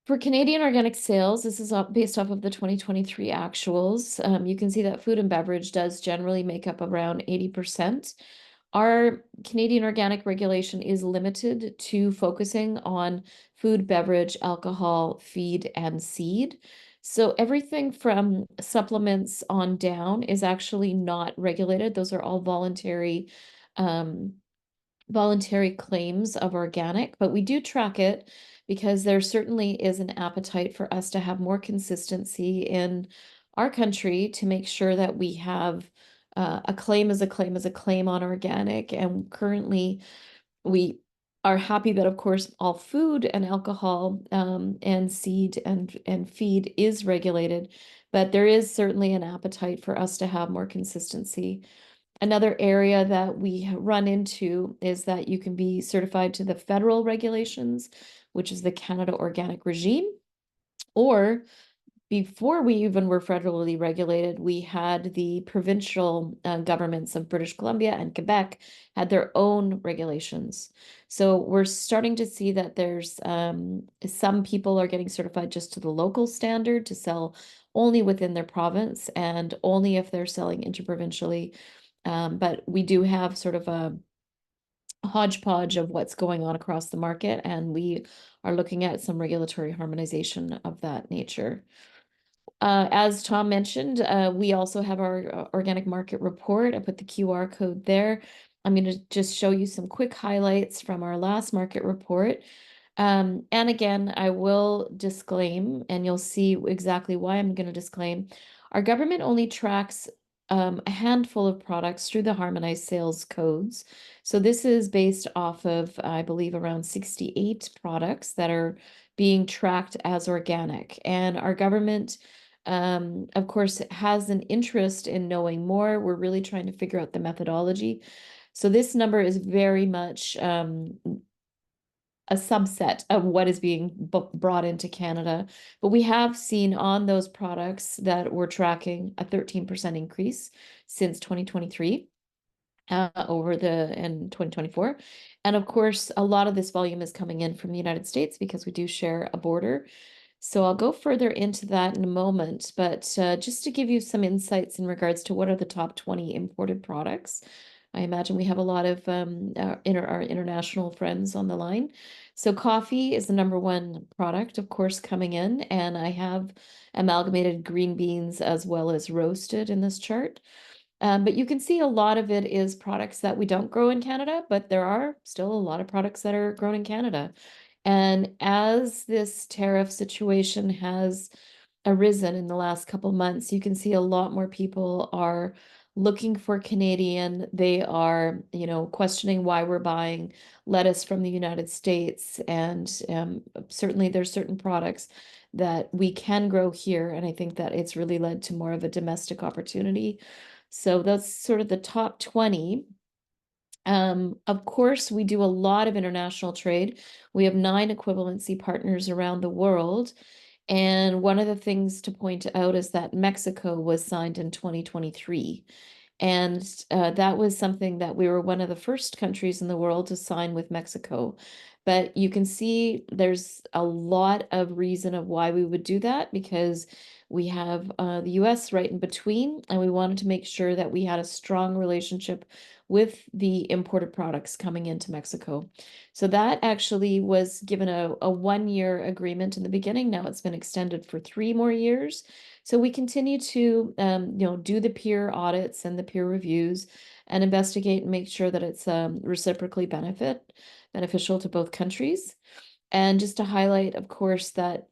For Canadian organic sales, this is based off of the 2023 actuals. You can see that food and beverage does generally make up around 80%. Our Canadian organic regulation is limited to focusing on food, beverage, alcohol, feed, and seed. So everything from supplements on down is actually not regulated. Those are all voluntary claims of organic, but we do track it because there certainly is an appetite for us to have more consistency in our country to make sure that we have a claim is a claim is a claim on organic. And currently, we are happy that, of course, all food and alcohol and seed and feed is regulated, but there is certainly an appetite for us to have more consistency. Another area that we run into is that you can be certified to the federal regulations, which is the Canada Organic Regime, or before we even were federally regulated, we had the provincial governments of British Columbia and Quebec had their own regulations. So we're starting to see that there's some people are getting certified just to the local standard to sell only within their province and only if they're selling interprovincially. But we do have sort of a hodgepodge of what's going on across the market, and we are looking at some regulatory harmonization of that nature. As Tom mentioned, we also have our organic market report. I put the QR code there. I'm going to just show you some quick highlights from our last market report. And again, I will disclaim, and you'll see exactly why I'm going to disclaim. Our government only tracks a handful of products through the harmonized sales codes. So this is based off of, I believe, around 68 products that are being tracked as organic. And our government, of course, has an interest in knowing more. We're really trying to figure out the methodology. So this number is very much a subset of what is being brought into Canada. But we have seen on those products that we're tracking a 13% increase since 2023 in 2024. And of course, a lot of this volume is coming in from the United States because we do share a border. So I'll go further into that in a moment, but just to give you some insights in regards to what are the top 20 imported products. I imagine we have a lot of our international friends on the line. So coffee is the #1 product, of course, coming in, and I have amalgamated green beans as well as roasted in this chart. But you can see a lot of it is products that we don't grow in Canada, but there are still a lot of products that are grown in Canada. And as this tariff situation has arisen in the last couple months, you can see a lot more people are looking for Canadian. They are, questioning why we're buying lettuce from the United States. And certainly there's certain products that we can grow here. And I think that it's really led to more of a domestic opportunity. So that's sort of the top 20. Of course, we do a lot of international trade. We have 9 equivalency partners around the world. And one of the things to point out is that Mexico was signed in 2023. And that was something that we were one of the first countries in the world to sign with Mexico. But you can see there's a lot of reason of why we would do that because we have the US right in between, and we wanted to make sure that we had a strong relationship with the imported products coming into Mexico. So that actually was given a 1-year agreement in the beginning. Now it's been extended for 3 more years. So we continue to, do the peer audits and the peer reviews and investigate and make sure that it's reciprocally beneficial to both countries. And just to highlight, of course, that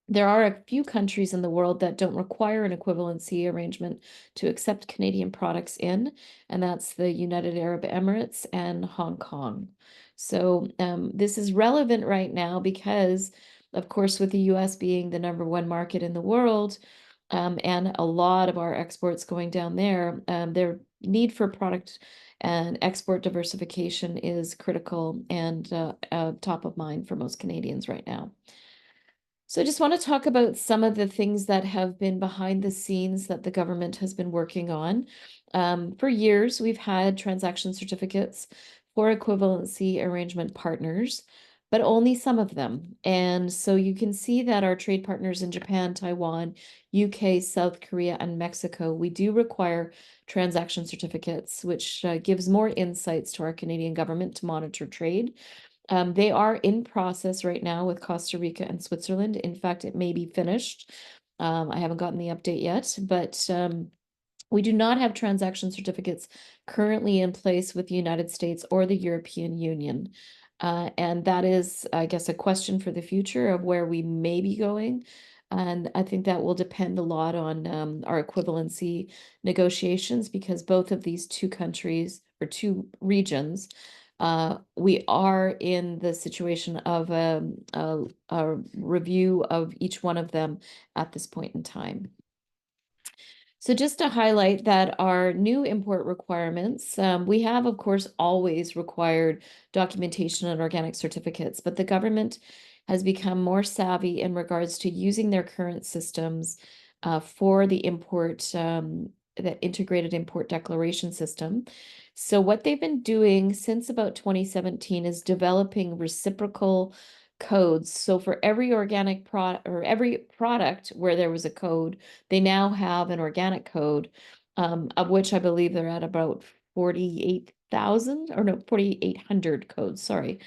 There are a few countries in the world that don't require an equivalency arrangement to accept Canadian products in, and that's the United Arab Emirates and Hong Kong. So this is relevant right now because, of course, with the US being the #1 market in the world, and a lot of our exports going down there, their need for product and export diversification is critical and top of mind for most Canadians right now. So I just want to talk about some of the things that have been behind the scenes that the government has been working on. For years, we've had transaction certificates for equivalency arrangement partners, but only some of them. And so you can see that our trade partners in Japan, Taiwan, UK, South Korea, and Mexico, we do require transaction certificates, which gives more insights to our Canadian government to monitor trade. They are in process right now with Costa Rica and Switzerland. In fact, it may be finished. I haven't gotten the update yet, but we do not have transaction certificates currently in place with the United States or the European Union. And that is, I guess, a question for the future of where we may be going. And I think that will depend a lot on our equivalency negotiations, because both of these two countries or two regions, we are in the situation of a review of each one of them at this point in time. So just to highlight that our new import requirements, we have, of course, always required documentation and organic certificates, but the government has become more savvy in regards to using their current systems for the the integrated import declaration system. So what they've been doing since about 2017 is developing reciprocal codes. So for every organic product or every product where there was a code, they now have an organic code, of which I believe they're at about 48,000 or no, 4,800 codes, sorry.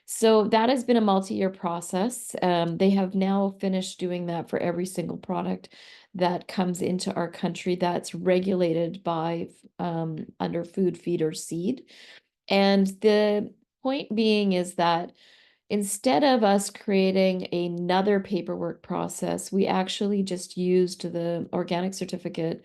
So that has been a multi-year process. They have now finished doing that for every single product that comes into our country that's regulated by under food, feed, or seed. And the point being is that instead of us creating another paperwork process, we actually just used the organic certificate.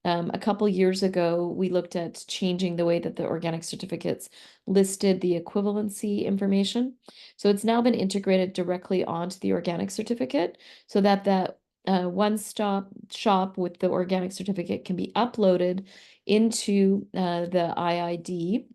A couple years ago, we looked at changing the way that the organic certificates listed the equivalency information. So it's now been integrated directly onto the organic certificate so that that one-stop shop with the organic certificate can be uploaded into the IID.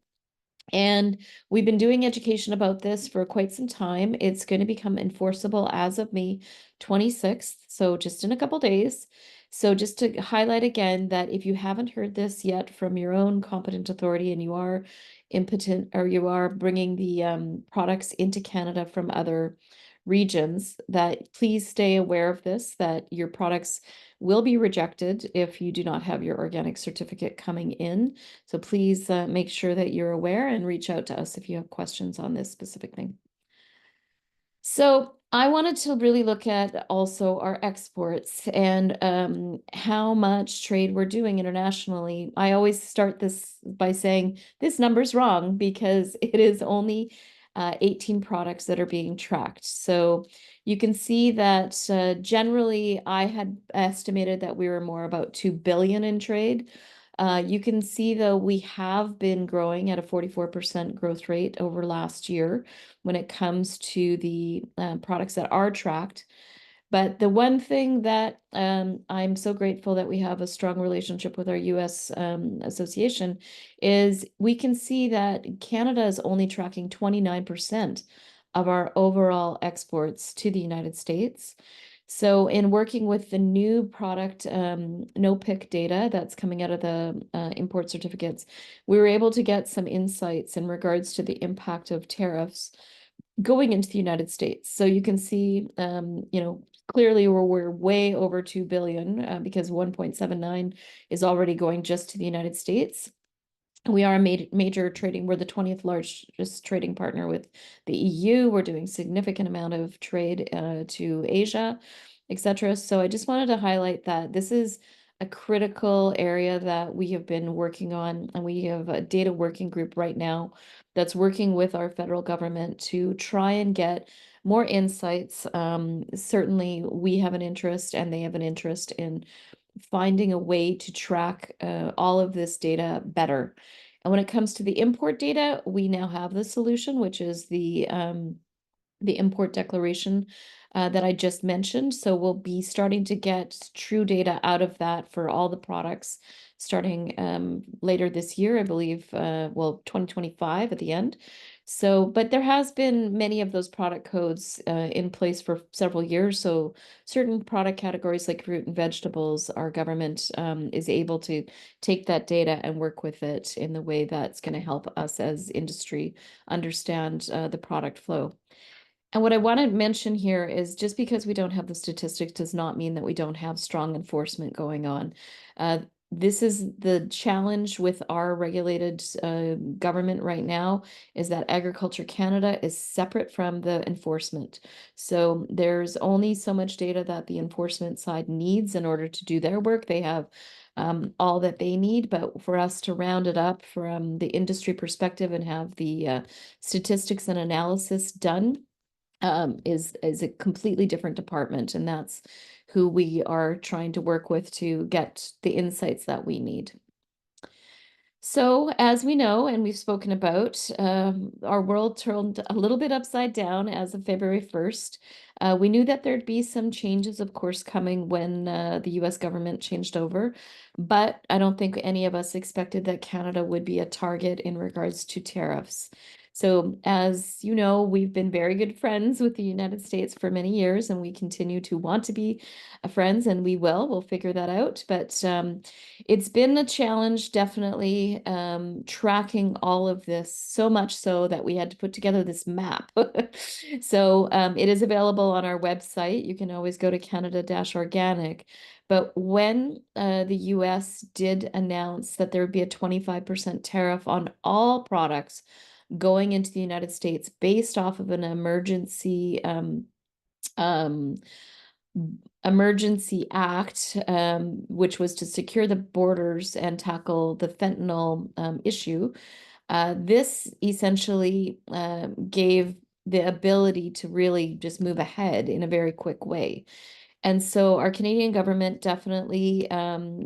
And we've been doing education about this for quite some time. It's going to become enforceable as of May 26th, so just in a couple days. So just to highlight again that if you haven't heard this yet from your own competent authority and you are impotent or you are bringing the products into Canada from other regions, that please stay aware of this, that your products will be rejected if you do not have your organic certificate coming in. So please make sure that you're aware and reach out to us if you have questions on this specific thing. So I wanted to really look at also our exports and how much trade we're doing internationally. I always start this by saying this number's wrong because it is only 18 products that are being tracked. So you can see that generally I had estimated that we were more about 2 billion in trade. You can see though we have been growing at a 44% growth rate over last year when it comes to the products that are tracked. But the one thing that I'm so grateful that we have a strong relationship with our US association is we can see that Canada is only tracking 29% of our overall exports to the United States. So in working with the new product, no-pick data that's coming out of the import certificates, we were able to get some insights in regards to the impact of tariffs going into the United States. So you can see, clearly we're way over 2 billion because 1.79 is already going just to the United States. We are a major trading, we're the 20th largest trading partner with the EU. We're doing significant amount of trade to Asia, etc. So I just wanted to highlight that this is a critical area that we have been working on, and we have a data working group right now that's working with our federal government to try and get more insights. Certainly we have an interest and they have an interest in finding a way to track all of this data better. And when it comes to the import data, we now have the solution, which is the import declaration that I just mentioned. So we'll be starting to get true data out of that for all the products starting later this year, I believe, 2025 at the end. So, but there has been many of those product codes in place for several years. So certain product categories like fruit and vegetables, our government is able to take that data and work with it in the way that's going to help us as industry understand the product flow. And what I want to mention here is just because we don't have the statistics does not mean that we don't have strong enforcement going on. This is the challenge with our regulated government right now, is that Agriculture Canada is separate from the enforcement. So there's only so much data that the enforcement side needs in order to do their work. They have all that they need, but for us to round it up from the industry perspective and have the statistics and analysis done, is a completely different department, and that's who we are trying to work with to get the insights that we need. So as we know, and we've spoken about, our world turned a little bit upside down as of February 1st. We knew that there'd be some changes, of course, coming when the US government changed over, but I don't think any of us expected that Canada would be a target in regards to tariffs. So as you know, we've been very good friends with the United States for many years, and we continue to want to be friends, and we'll figure that out. But it's been a challenge, definitely, tracking all of this, so much so that we had to put together this map. So it is available on our website. You can always go to Canada-Organic. But when the US did announce that there would be a 25% tariff on all products going into the United States based off of an emergency act, which was to secure the borders and tackle the fentanyl issue. This essentially gave the ability to really just move ahead in a very quick way. And so our Canadian government definitely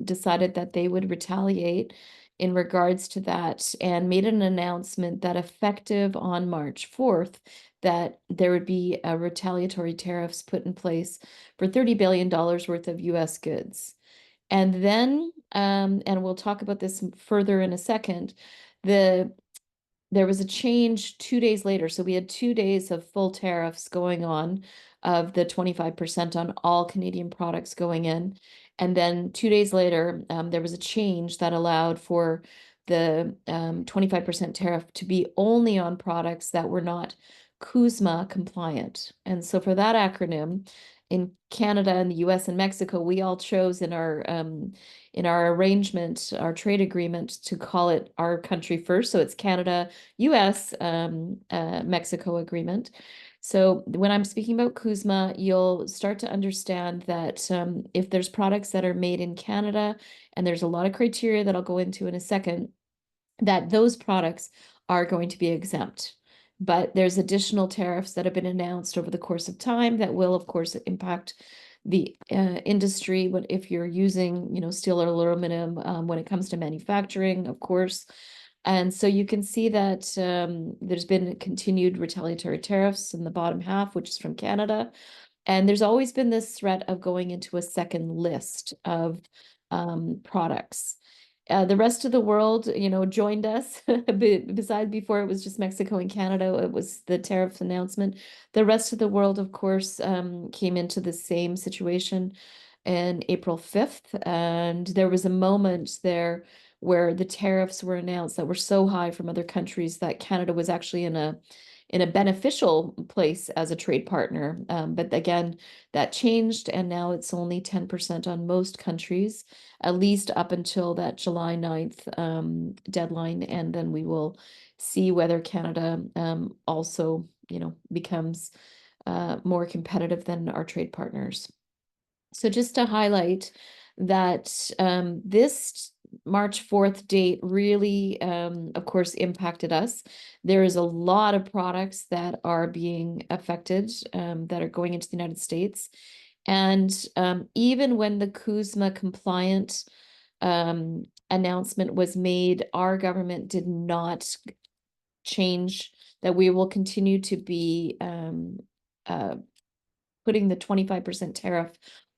decided that they would retaliate in regards to that, and made an announcement that effective on March 4th, that there would be a retaliatory tariffs put in place for $30 billion worth of US goods. And then, and we'll talk about this further in a second, there was a change 2 days later. So we had 2 days of full tariffs going on of the 25% on all Canadian products going in. And then 2 days later, there was a change that allowed for the 25% tariff to be only on products that were not CUSMA compliant. And so for that acronym, in Canada and the US and Mexico, we all chose in our arrangement, our trade agreement, to call it our country first. So it's Canada, US, Mexico agreement. So when I'm speaking about CUSMA, you'll start to understand that if there's products that are made in Canada, and there's a lot of criteria that I'll go into in a second, that those products are going to be exempt. But there's additional tariffs that have been announced over the course of time that will, of course, impact the industry if you're using, steel or aluminum when it comes to manufacturing, of course. And so you can see that there's been continued retaliatory tariffs in the bottom half, which is from Canada. And there's always been this threat of going into a second list of products. The rest of the world, joined us. Besides, before it was just Mexico and Canada, it was the tariff announcement. The rest of the world, of course, came into the same situation in April 5th. And there was a moment there where the tariffs were announced that were so high from other countries that Canada was actually in a beneficial place as a trade partner. But again, that changed, and now it's only 10% on most countries, at least up until that July 9th deadline. And then we will see whether Canada also, becomes more competitive than our trade partners. So just to highlight that this March 4th date really, of course, impacted us. There is a lot of products that are being affected, that are going into the United States. And even when the CUSMA compliant announcement was made, our government did not change that we will continue to be putting the 25% tariff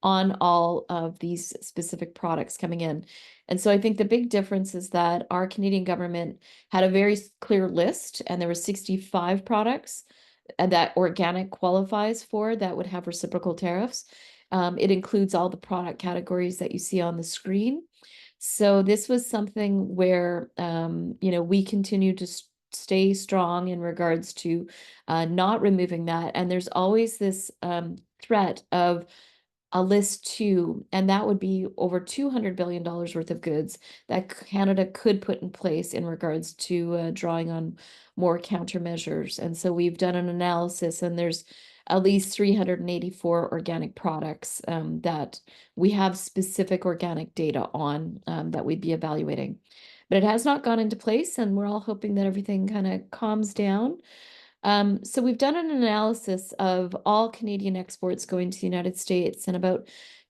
on all of these specific products coming in. And so I think the big difference is that our Canadian government had a very clear list, and there were 65 products that organic qualifies for that would have reciprocal tariffs. It includes all the product categories that you see on the screen. So this was something where, we continue to stay strong in regards to not removing that. And there's always this threat of a list two, and that would be over $200 billion worth of goods that Canada could put in place in regards to drawing on more countermeasures. And so we've done an analysis, and there's at least 384 organic products that we have specific organic data on that we'd be evaluating. But it has not gone into place, and we're all hoping that everything kind of calms down. So we've done an analysis of all Canadian exports going to the United States, and about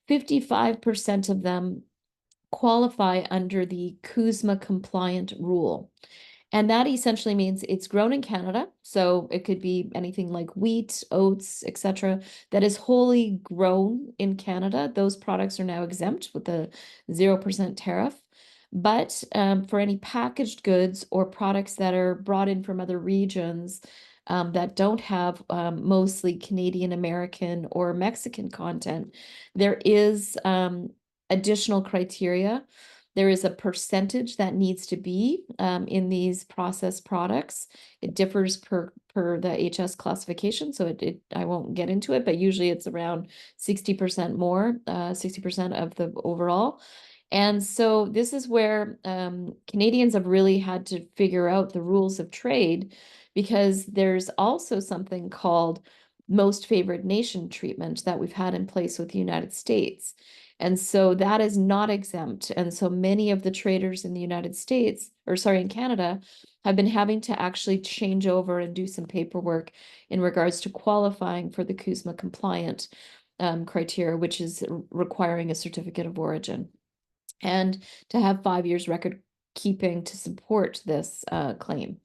55% of them qualify under the CUSMA compliant rule. And that essentially means it's grown in Canada. So it could be anything like wheat, oats, etc., that is wholly grown in Canada. Those products are now exempt with the 0% tariff. But for any packaged goods or products that are brought in from other regions that don't have mostly Canadian, American, or Mexican content, there is additional criteria. There is a percentage that needs to be in these processed products. It differs per the HS classification, so I won't get into it, but usually it's around 60% more, 60% of the overall. And so this is where Canadians have really had to figure out the rules of trade, because there's also something called most favored nation treatment that we've had in place with the United States. And so that is not exempt. And so many of the traders in the United States, or sorry, in Canada, have been having to actually change over and do some paperwork in regards to qualifying for the CUSMA compliant criteria, which is requiring a certificate of origin, and to have 5 years record keeping to support this claim.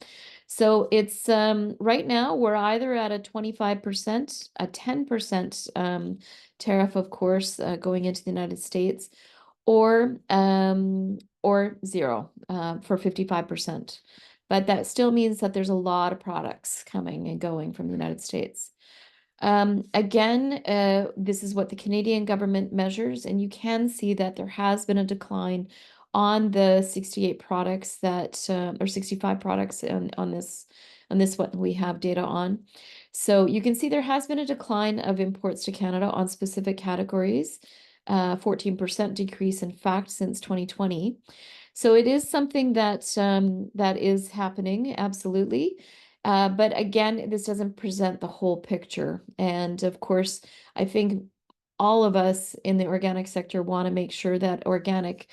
So it's right now we're either at a 25%, a 10% tariff, of course, going into the United States, or zero for 55%. But that still means that there's a lot of products coming and going from the United States. Again, this is what the Canadian government measures, and you can see that there has been a decline on the 68 products that, or 65 products on this one we have data on. So you can see there has been a decline of imports to Canada on specific categories, 14% decrease in fact since 2020. So it is something that that is happening, absolutely. But again, this doesn't present the whole picture. And of course, I think all of us in the organic sector want to make sure that organic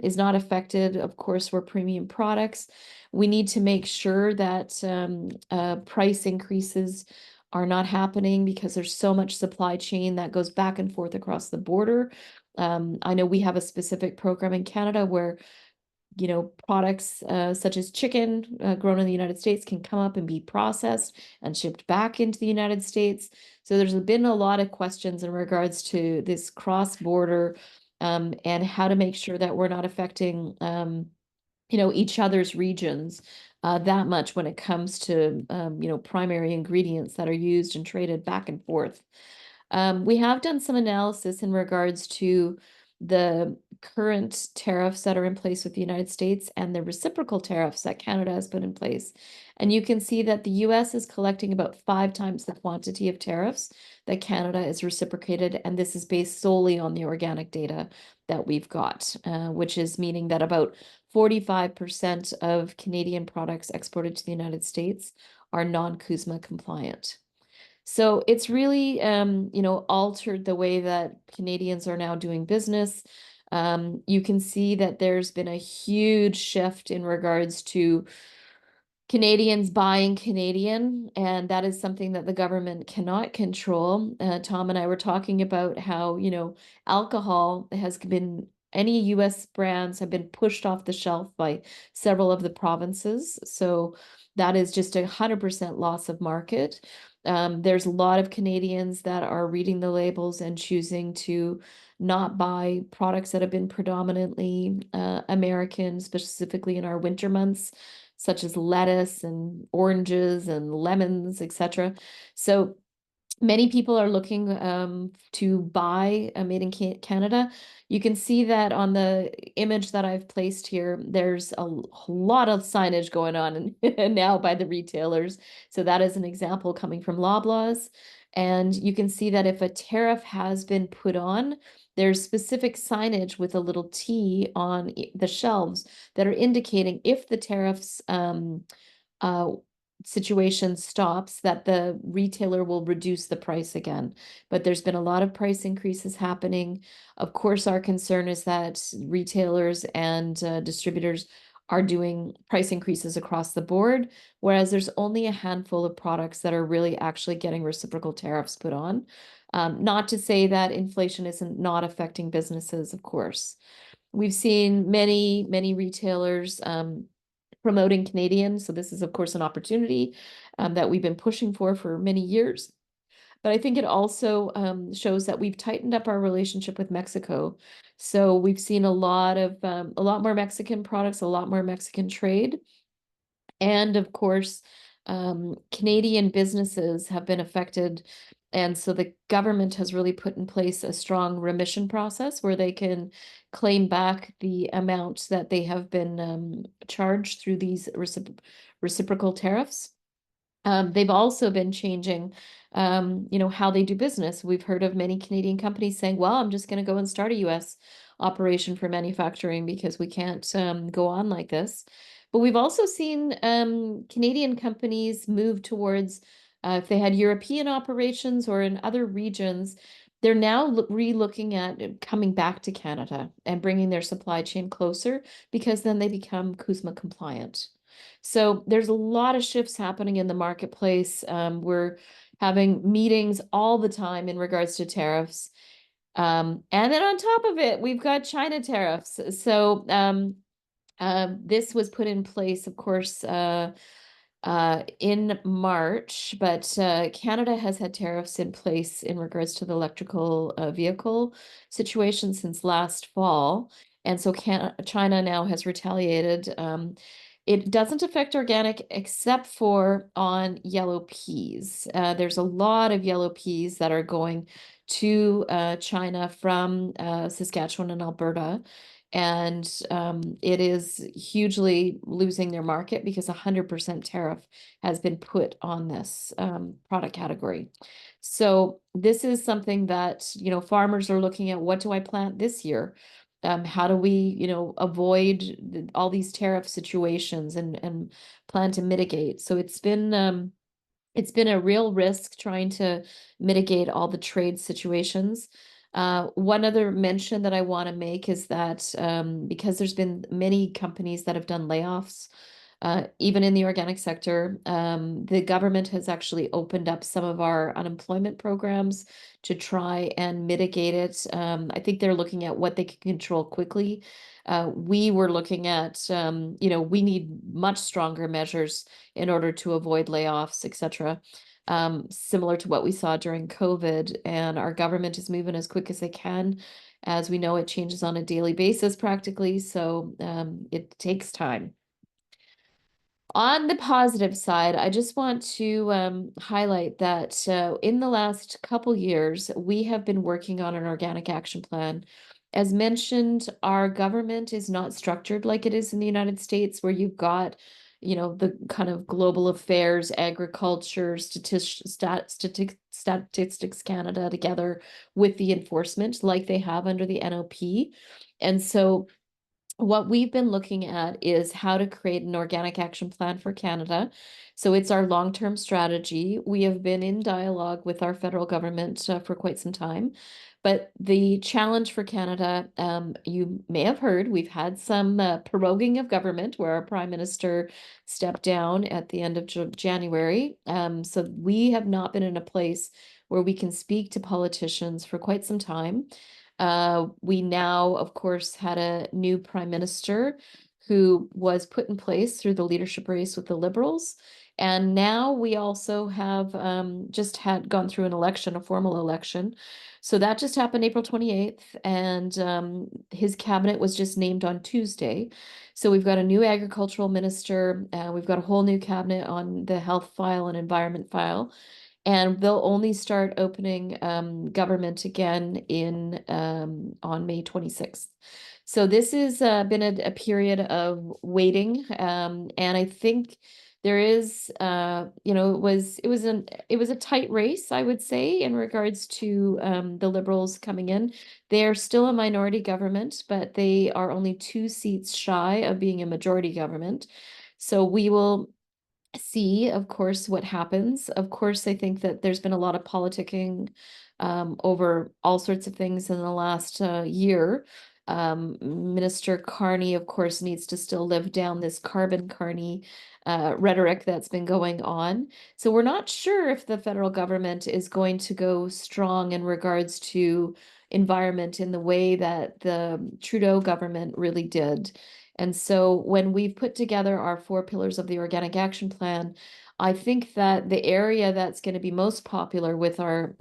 is not affected. Of course, we're premium products. We need to make sure that price increases are not happening, because there's so much supply chain that goes back and forth across the border. I know we have a specific program in Canada where products such as chicken grown in the United States can come up and be processed and shipped back into the United States. So there's been a lot of questions in regards to this cross-border and how to make sure that we're not affecting each other's regions that much when it comes to primary ingredients that are used and traded back and forth. We have done some analysis in regards to the current tariffs that are in place with the United States and the reciprocal tariffs that Canada has put in place. And you can see that the US is collecting about 5 times the quantity of tariffs that Canada is reciprocated. And this is based solely on the organic data that we've got, which is meaning that about 45% of Canadian products exported to the United States are non-CUSMA compliant. So it's really, altered the way that Canadians are now doing business. You can see that there's been a huge shift in regards to Canadians buying Canadian, and that is something that the government cannot control. Tom and I were talking about how, alcohol has been, any US brands have been pushed off the shelf by several of the provinces. So that is just 100% loss of market. There's a lot of Canadians that are reading the labels and choosing to not buy products that have been predominantly American, specifically in our winter months, such as lettuce and oranges and lemons, etc. So many people are looking to buy a made in Canada. You can see that on the image that I've placed here, there's a lot of signage going on now by the retailers. So that is an example coming from Loblaws. And you can see that if a tariff has been put on, there's specific signage with a little T on the shelves that are indicating if the tariffs uh, situation stops, that the retailer will reduce the price again. But there's been a lot of price increases happening. Of course, our concern is that retailers and distributors are doing price increases across the board, whereas there's only a handful of products that are really actually getting reciprocal tariffs put on. Not to say that inflation isn't not affecting businesses, of course. We've seen many retailers promoting Canadian. So this is, of course, an opportunity that we've been pushing for many years. But I think it also shows that we've tightened up our relationship with Mexico. So we've seen a lot more Mexican products, a lot more Mexican trade. And of course, Canadian businesses have been affected. And so the government has really put in place a strong remission process where they can claim back the amount that they have been charged through these reciprocal tariffs. They've also been changing, how they do business. We've heard of many Canadian companies saying, well, I'm just going to go and start a US operation for manufacturing because we can't go on like this. But we've also seen Canadian companies move towards, if they had European operations or in other regions, they're now re-looking at coming back to Canada and bringing their supply chain closer because then they become CUSMA compliant. So there's a lot of shifts happening in the marketplace. We're having meetings all the time in regards to tariffs. And then on top of it, we've got China tariffs. So this was put in place, of course, in March, but Canada has had tariffs in place in regards to the electrical vehicle situation since last fall. And so China now has retaliated. It doesn't affect organic except for on yellow peas. There's a lot of yellow peas that are going to China from Saskatchewan and Alberta. And it is hugely losing their market because 100% tariff has been put on this product category. So this is something that, farmers are looking at. What do I plant this year? How do we, avoid all these tariff situations and plan to mitigate? So it's been a real risk trying to mitigate all the trade situations. One other mention that I want to make is that because there's been many companies that have done layoffs, even in the organic sector, the government has actually opened up some of our unemployment programs to try and mitigate it. I think they're looking at what they can control quickly. We were looking at, we need much stronger measures in order to avoid layoffs, etc. Similar to what we saw during COVID, and our government is moving as quick as they can. As we know, it changes on a daily basis practically, so it takes time. On the positive side, I just want to highlight that in the last couple years, we have been working on an organic action plan. As mentioned, our government is not structured like it is in the United States, where you've got, the kind of global affairs, agriculture, Statistics Canada together with the enforcement like they have under the NOP. And so what we've been looking at is how to create an organic action plan for Canada. So it's our long-term strategy. We have been in dialogue with our federal government for quite some time. But the challenge for Canada, you may have heard, we've had some proroguing of government where our Prime Minister stepped down at the end of January. So we have not been in a place where we can speak to politicians for quite some time. We now, of course, had a new prime minister who was put in place through the leadership race with the Liberals. And now we also have just had gone through an election, a formal election. So that just happened April 28th, and his cabinet was just named on Tuesday. So we've got a new agricultural minister, we've got a whole new cabinet on the health file and environment file. And they'll only start opening government again in on May 26th. So this has been a period of waiting, and I think there is, it was a tight race, I would say, in regards to the Liberals coming in. They are still a minority government, but they are only 2 seats shy of being a majority government. So we will see, of course, what happens. Of course, I think that there's been a lot of politicking over all sorts of things in the last year. Minister Carney, of course, needs to still live down this carbon Carney rhetoric that's been going on. So we're not sure if the federal government is going to go strong in regards to environment in the way that the Trudeau government really did. And so when we've put together our 4 pillars of the organic action plan, I think that the area that's going to be most popular with our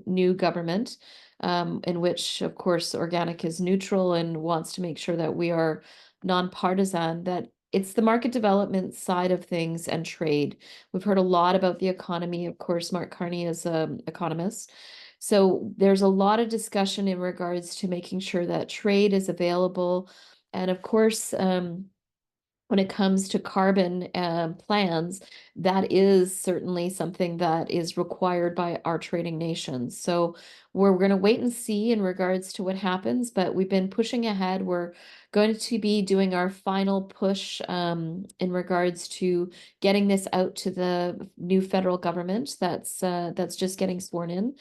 new government, in which, of course, organic is neutral and wants to make sure that we are nonpartisan, that it's the market development side of things and trade. We've heard a lot about the economy. Of course, Mark Carney is an economist. So there's a lot of discussion in regards to making sure that trade is available. And of course, when it comes to carbon plans, that is certainly something that is required by our trading nations. So we're going to wait and see in regards to what happens, but we've been pushing ahead. We're going to be doing our final push in regards to getting this out to the new federal government that's just getting sworn in.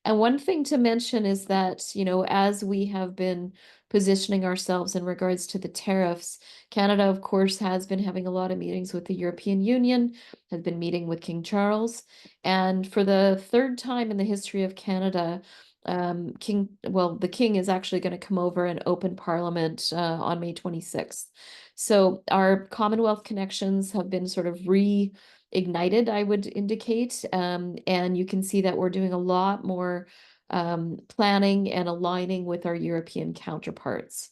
And one thing to mention is that, as we have been positioning ourselves in regards to the tariffs, Canada, of course, has been having a lot of meetings with the European Union, has been meeting with King Charles. And for the 3rd time in the history of Canada, the King is actually going to come over and open Parliament on May 26th. So our Commonwealth connections have been sort of ignited, I would indicate. And you can see that we're doing a lot more planning and aligning with our European counterparts.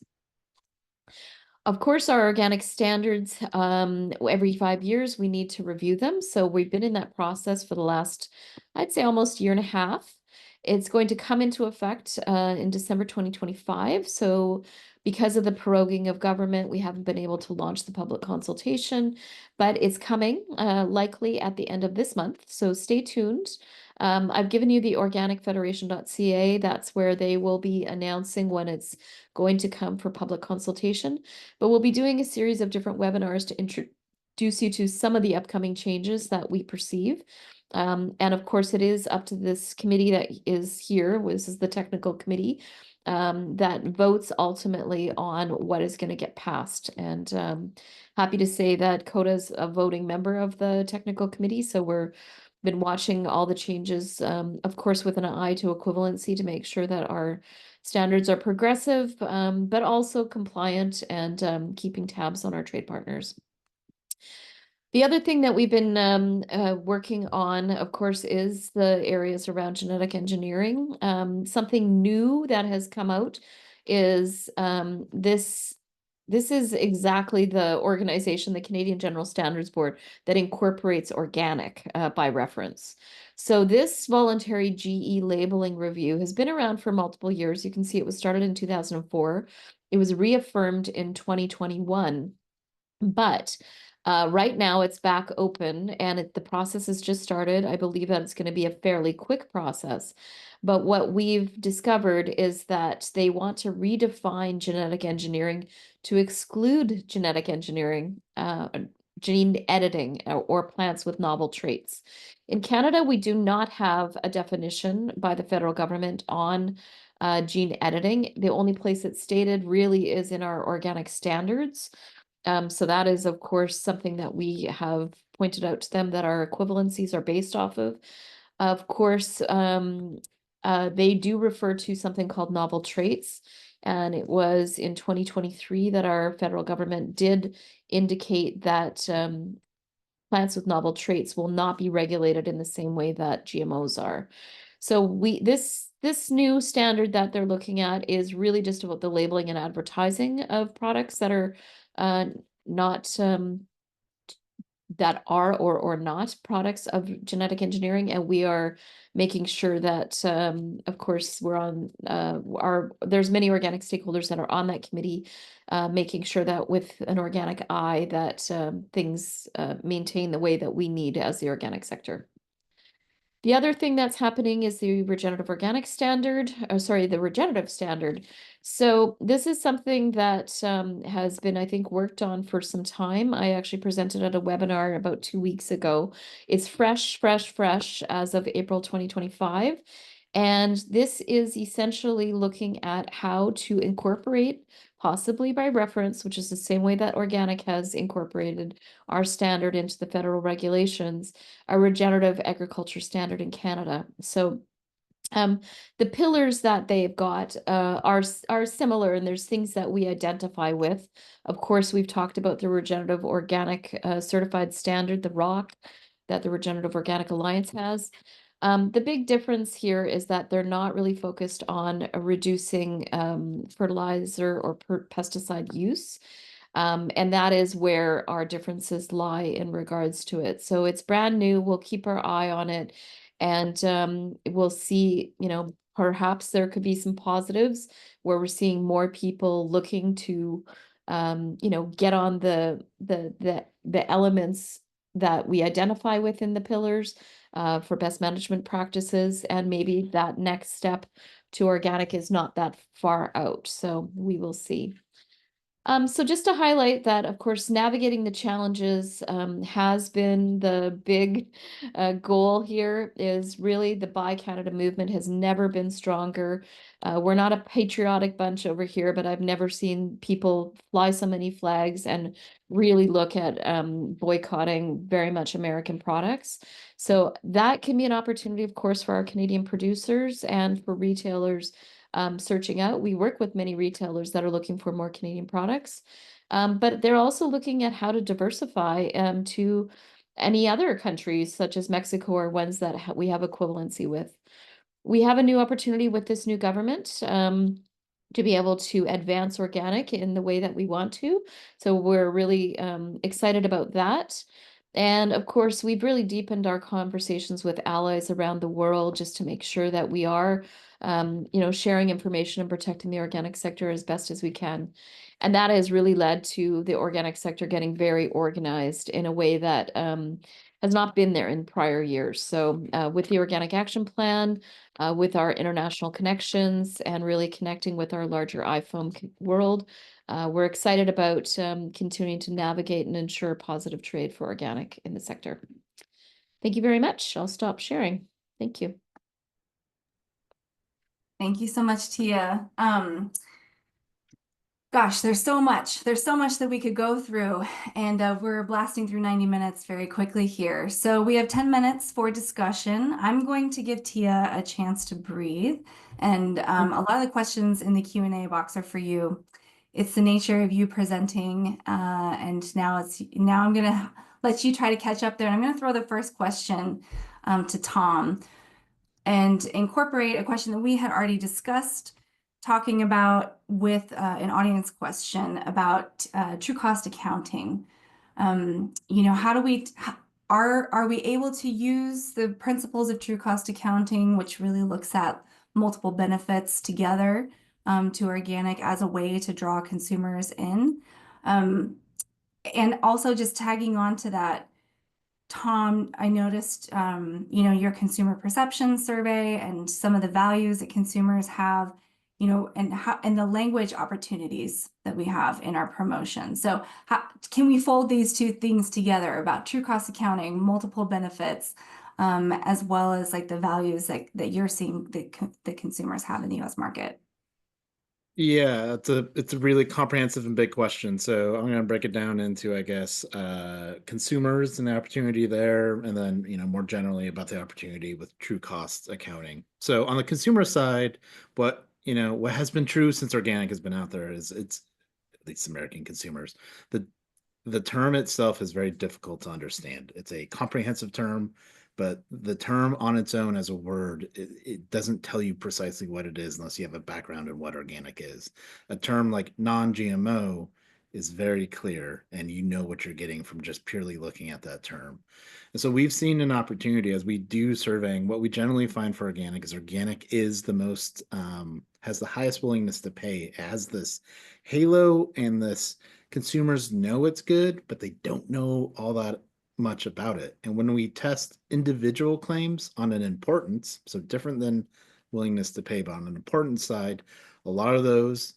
Of course, our organic standards, every 5 years, we need to review them. So we've been in that process for the last, I'd say, almost 1.5 years. It's going to come into effect in December 2025. So because of the proroguing of government, we haven't been able to launch the public consultation, but it's coming likely at the end of this month. So stay tuned. I've given you the organicfederation.ca. That's where they will be announcing when it's going to come for public consultation. But we'll be doing a series of different webinars to introduce you to some of the upcoming changes that we perceive. And of course, it is up to this committee that is here. This is the technical committee that votes ultimately on what is going to get passed. And happy to say that COTA is a voting member of the technical committee. So we're been watching all the changes, of course, with an eye to equivalency to make sure that our standards are progressive, but also compliant and keeping tabs on our trade partners. The other thing that we've been working on, of course, is the areas around genetic engineering. Something new that has come out is this is exactly the organization, the Canadian General Standards Board, that incorporates organic by reference. So this voluntary GE labeling review has been around for multiple years. You can see it was started in 2004. It was reaffirmed in 2021. But right now it's back open and the process has just started. I believe that it's going to be a fairly quick process. But what we've discovered is that they want to redefine genetic engineering to exclude genetic engineering, gene editing, or plants with novel traits. In Canada, we do not have a definition by the federal government on gene editing. The only place it's stated really is in our organic standards. So that is, of course, something that we have pointed out to them that our equivalencies are based off of. Of course, they do refer to something called novel traits. And it was in 2023 that our federal government did indicate that plants with novel traits will not be regulated in the same way that GMOs are. So this new standard that they're looking at is really just about the labeling and advertising of products that are not that are or not products of genetic engineering, and we are making sure that of course we're on there's many organic stakeholders that are on that committee, making sure that with an organic eye that things maintain the way that we need as the organic sector. The other thing that's happening is the regenerative organic standard, the regenerative standard. So this is something that has been, I think, worked on for some time. I actually presented at a webinar about 2 weeks ago. It's fresh as of April 2025. And this is essentially looking at how to incorporate, possibly by reference, which is the same way that organic has incorporated our standard into the federal regulations, a regenerative agriculture standard in Canada. So the pillars that they've got are similar, and there's things that we identify with. Of course, we've talked about the regenerative organic certified standard, the ROC, that the Regenerative Organic Alliance has. The big difference here is that they're not really focused on reducing fertilizer or pesticide use. And that is where our differences lie in regards to it. So it's brand new. We'll keep our eye on it, and we'll see, perhaps there could be some positives where we're seeing more people looking to, get on the elements that we identify within the pillars for best management practices. And maybe that next step to organic is not that far out. So we will see. So just to highlight that, of course, navigating the challenges has been the big goal here. Is really the Buy Canada movement has never been stronger. We're not a patriotic bunch over here, but I've never seen people fly so many flags and really look at boycotting very much American products. So that can be an opportunity, of course, for our Canadian producers and for retailers searching out. We work with many retailers that are looking for more Canadian products, but they're also looking at how to diversify to any other countries, such as Mexico, or ones that we have equivalency with. We have a new opportunity with this new government to be able to advance organic in the way that we want to. So we're really excited about that. And of course, we've really deepened our conversations with allies around the world just to make sure that we are, sharing information and protecting the organic sector as best as we can. And that has really led to the organic sector getting very organized in a way that has not been there in prior years. So with the Organic Action Plan, with our international connections, and really connecting with our larger IFOAM world, we're excited about continuing to navigate and ensure positive trade for organic in the sector. Thank you very much. I'll stop sharing. Thank you. Thank you so much, Tia. Gosh, there's so much. There's so much that we could go through, and we're blasting through 90 minutes very quickly here. So we have 10 minutes for discussion. I'm going to give Tia a chance to breathe, and a lot of the questions in the Q&A box are for you. It's the nature of you presenting, and now I'm going to let you try to catch up there. And I'm going to throw the first question to Tom and incorporate a question that we had already discussed, talking about with an audience question about true cost accounting. How do we are we able to use the principles of true cost accounting, which really looks at multiple benefits together to organic as a way to draw consumers in? And also just tagging on to that, Tom, I noticed, your consumer perception survey and some of the values that consumers have, and the language opportunities that we have in our promotion. So how can we fold these two things together about true cost accounting, multiple benefits, as well as like the values that you're seeing that consumers have in the US market? Yeah, it's a really comprehensive and big question. So I'm going to break it down into, I guess, consumers and the opportunity there, and then, more generally about the opportunity with true cost accounting. So on the consumer side, what has been true since organic has been out there is it's, at least American consumers, the the term itself is very difficult to understand. It's a comprehensive term, but the term on its own as a word, it doesn't tell you precisely what it is unless you have a background in what organic is. A term like non-GMO is very clear, and you know what you're getting from just purely looking at that term. And so we've seen an opportunity as we do surveying. What we generally find for organic is the most, has the highest willingness to pay, as this halo, and this consumers know it's good, but they don't know all that much about it. And when we test individual claims on an importance, so different than willingness to pay, but on an importance side, a lot of those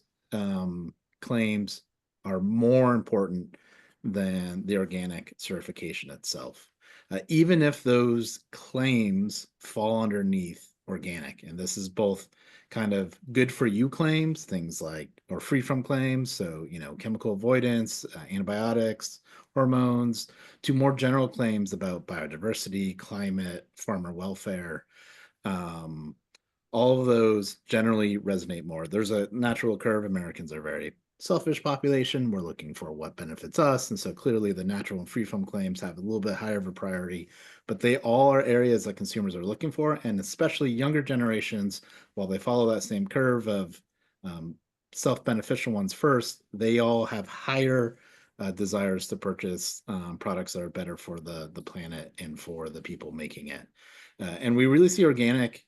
claims are more important than the organic certification itself. Even if those claims fall underneath organic, and this is both kind of good for you claims, things like, or free from claims, so chemical avoidance, antibiotics, hormones, to more general claims about biodiversity, climate, farmer welfare. All of those generally resonate more. There's a natural curve. Americans are very selfish population. We're looking for what benefits us. And so clearly the natural and free from claims have a little bit higher of a priority, but they all are areas that consumers are looking for. And especially younger generations, while they follow that same curve of self-beneficial ones first, they all have higher desires to purchase products that are better for the planet and for the people making it. And we really see organic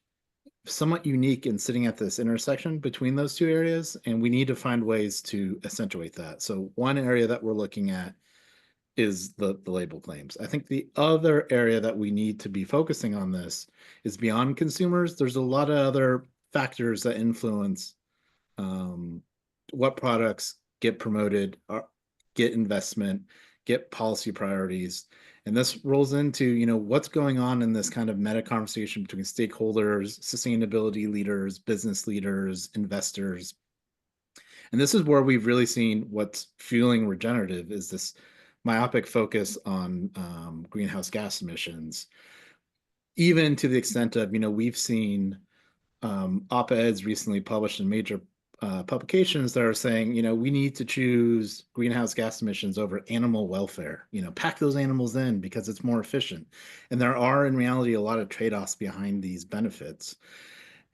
somewhat unique in sitting at this intersection between those two areas, and we need to find ways to accentuate that. So one area that we're looking at is the label claims. I think the other area that we need to be focusing on this is beyond consumers. There's a lot of other factors that influence what products get promoted, get investment, get policy priorities. And this rolls into, what's going on in this kind of meta conversation between stakeholders, sustainability leaders, business leaders, investors. And this is where we've really seen what's fueling regenerative is this myopic focus on greenhouse gas emissions, even to the extent of, we've seen op-eds recently published in major publications that are saying, we need to choose greenhouse gas emissions over animal welfare, pack those animals in because it's more efficient. And there are in reality a lot of trade-offs behind these benefits.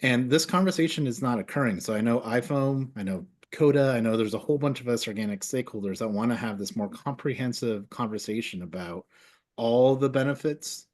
And this conversation is not occurring. So I know IFOAM, I know COTA, I know there's a whole bunch of us organic stakeholders that want to have this more comprehensive conversation about all the benefits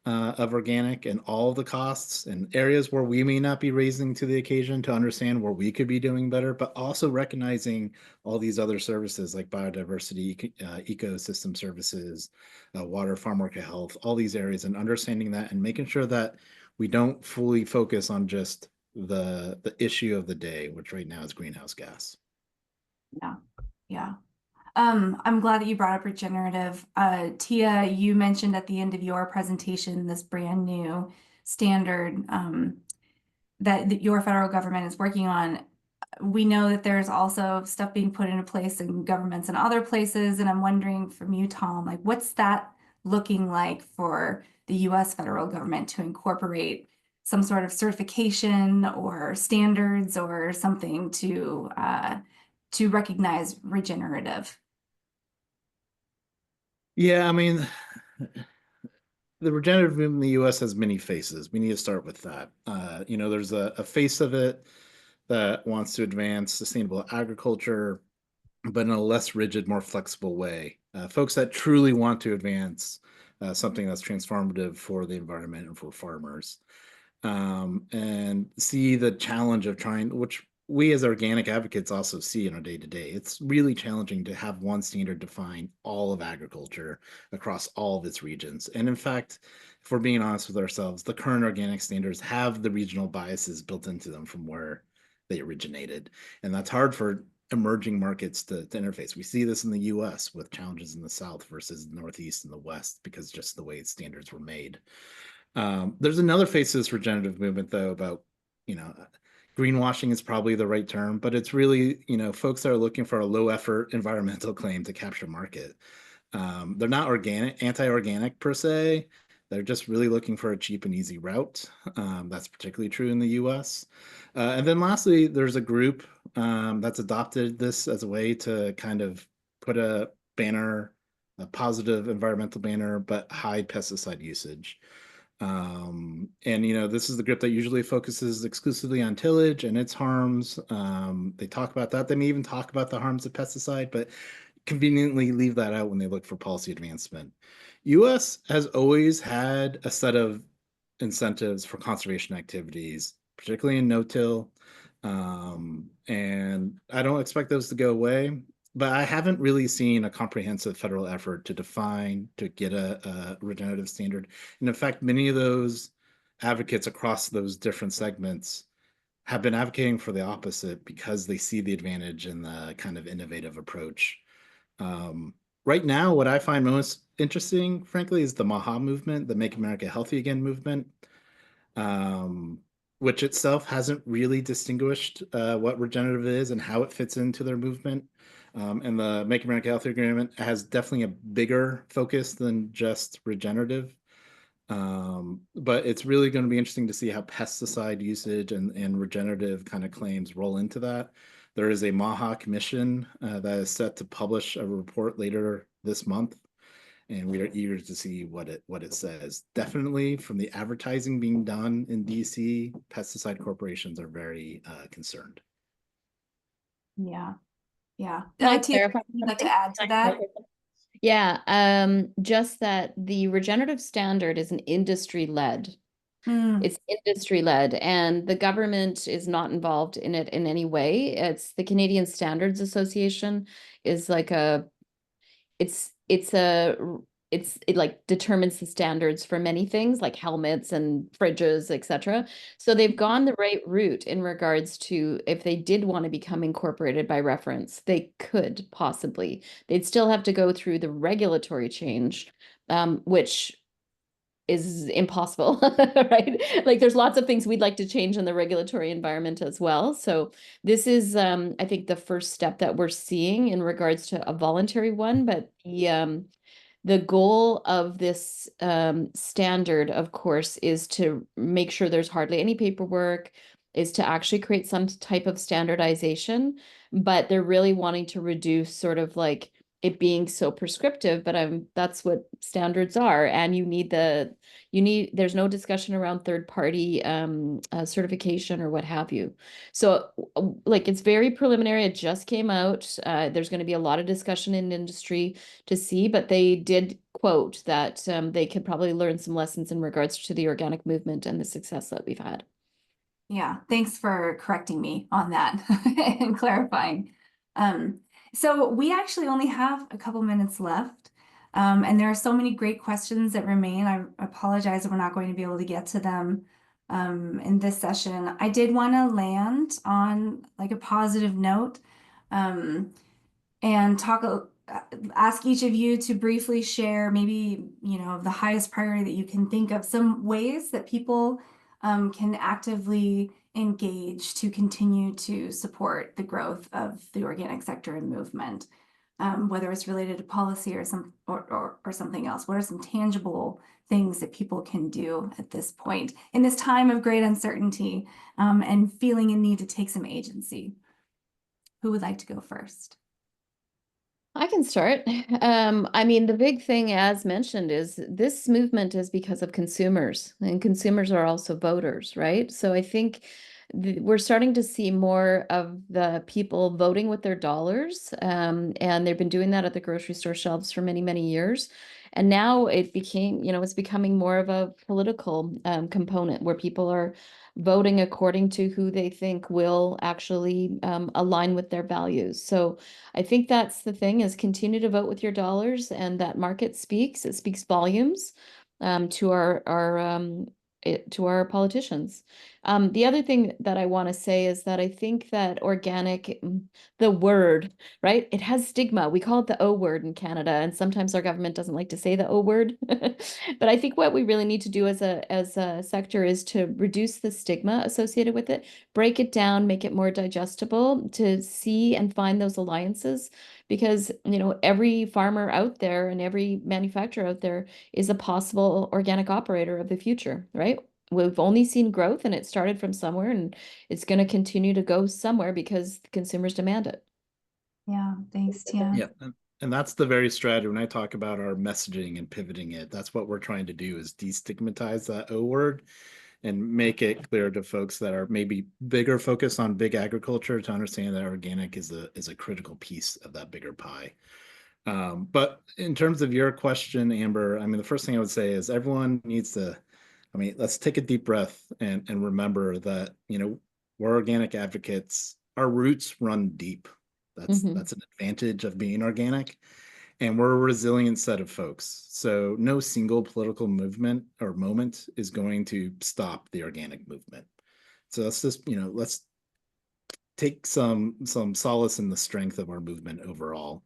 of organic and all the costs and areas where we may not be raising to the occasion to understand where we could be doing better, but also recognizing all these other services like biodiversity, ecosystem services, water, farm worker health, all these areas, and understanding that and making sure that we don't fully focus on just the issue of the day, which right now is greenhouse gas. Yeah, yeah. I'm glad that you brought up regenerative. Tia, you mentioned at the end of your presentation this brand new standard that your federal government is working on. We know that there's also stuff being put into place in governments and other places, and I'm wondering from you, Tom, like what's that looking like for the US federal government to incorporate some sort of certification or standards or something to recognize regenerative? Yeah, I mean, the regenerative movement in the US has many faces. We need to start with that. There's a face of it that wants to advance sustainable agriculture, but in a less rigid, more flexible way. Folks that truly want to advance something that's transformative for the environment and for farmers. And see the challenge of trying, which we as organic advocates also see in our day-to-day. It's really challenging to have one standard define all of agriculture across all of its regions. And in fact, if we're being honest with ourselves, the current organic standards have the regional biases built into them from where they originated. And that's hard for emerging markets to interface. We see this in the US with challenges in the South versus the Northeast and the West because just the way standards were made. There's another face of this regenerative movement, though, about, you know, greenwashing is probably the right term, but it's really, folks that are looking for a low effort environmental claim to capture market. They're not anti-organic per se. They're just really looking for a cheap and easy route. That's particularly true in the US. And then lastly, there's a group that's adopted this as a way to kind of put a positive environmental banner, but hide pesticide usage. And this is the group that usually focuses exclusively on tillage and its harms. They talk about that. They may even talk about the harms of pesticide, but conveniently leave that out when they look for policy advancement. US has always had a set of incentives for conservation activities, particularly in no-till. And I don't expect those to go away, but I haven't really seen a comprehensive federal effort to get a regenerative standard. And in fact, many of those advocates across those different segments have been advocating for the opposite because they see the advantage in the kind of innovative approach. Right now, what I find most interesting, frankly, is the MAHA movement, the Make America Healthy Again movement, which itself hasn't really distinguished what regenerative is and how it fits into their movement. And the Make America Healthy Agreement has definitely a bigger focus than just regenerative. But it's really going to be interesting to see how pesticide usage and regenerative kind of claims roll into that. There is a MAHA commission that is set to publish a report later this month, and we are eager to see what it says. Definitely, from the advertising being done in DC, pesticide corporations are very concerned. Yeah. Yeah. Can I Tia, clarify would you like to something? add to that? Yeah, just that the regenerative standard is an industry-led. It's industry-led, and the government is not involved in it in any way. It's the Canadian Standards Association is like it like determines the standards for many things like helmets and fridges, etc. So they've gone the right route in regards to if they did want to become incorporated by reference, they could possibly. They'd still have to go through the regulatory change, which is impossible, right? Like there's lots of things we'd like to change in the regulatory environment as well. So this is, I think, the first step that we're seeing in regards to a voluntary one, but the goal of this standard, of course, is to make sure there's hardly any paperwork, is to actually create some type of standardization, but they're really wanting to reduce sort of like it being so prescriptive, but that's what standards are. And there's no discussion around third party certification or what have you. So like it's very preliminary. It just came out. There's going to be a lot of discussion in industry to see, but they did quote that they could probably learn some lessons in regards to the organic movement and the success that we've had. Yeah, thanks for correcting me on that and clarifying. So we actually only have a couple minutes left, and there are so many great questions that remain. I apologize that we're not going to be able to get to them in this session. I did want to land on like a positive note and ask each of you to briefly share maybe, the highest priority that you can think of, some ways that people can actively engage to continue to support the growth of the organic sector and movement, whether it's related to policy or something else. What are some tangible things that people can do at this point in this time of great uncertainty and feeling a need to take some agency? Who would like to go first? I can start. I mean, the big thing, as mentioned, is this movement is because of consumers, and consumers are also voters, right? So I think we're starting to see more of the people voting with their dollars, and they've been doing that at the grocery store shelves for many, many years. And now it became, it's becoming more of a political component where people are voting according to who they think will actually align with their values. So I think that's the thing, is continue to vote with your dollars, and that market speaks. It speaks volumes to our politicians. The other thing that I want to say is that I think that organic, the word, right? It has stigma. We call it the O word in Canada, and sometimes our government doesn't like to say the O word. But I think what we really need to do as a sector is to reduce the stigma associated with it, break it down, make it more digestible, to see and find those alliances, because every farmer out there and every manufacturer out there is a possible organic operator of the future, right? We've only seen growth, and it started from somewhere, and it's going to continue to go somewhere because consumers demand it. Yeah, thanks, Tia. Yeah, and that's the very strategy. When I talk about our messaging and pivoting it, that's what we're trying to do, is destigmatize that O word and make it clear to folks that are maybe bigger focused on big agriculture to understand that organic is a critical piece of that bigger pie. But in terms of your question, Amber, I mean, the first thing I would say is everyone needs to, let's take a deep breath and remember that, we're organic advocates. Our roots run deep. That's an advantage of being organic. And we're a resilient set of folks. So no single political movement or moment is going to stop the organic movement. So let's just, let's take some solace in the strength of our movement overall.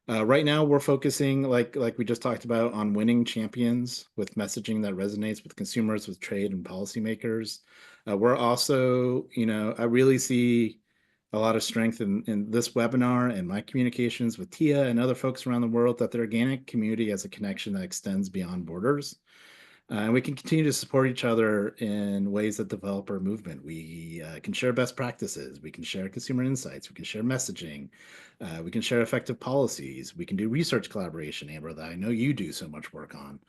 Right now, we're focusing, like we just talked about, on winning champions with messaging that resonates with consumers, with trade and policymakers. We're also, I really see a lot of strength in this webinar and my communications with Tia and other folks around the world, that the organic community has a connection that extends beyond borders. And we can continue to support each other in ways that develop our movement. We can share best practices. We can share consumer insights. We can share messaging. We can share effective policies. We can do research collaboration, Amber, that I know you do so much work on.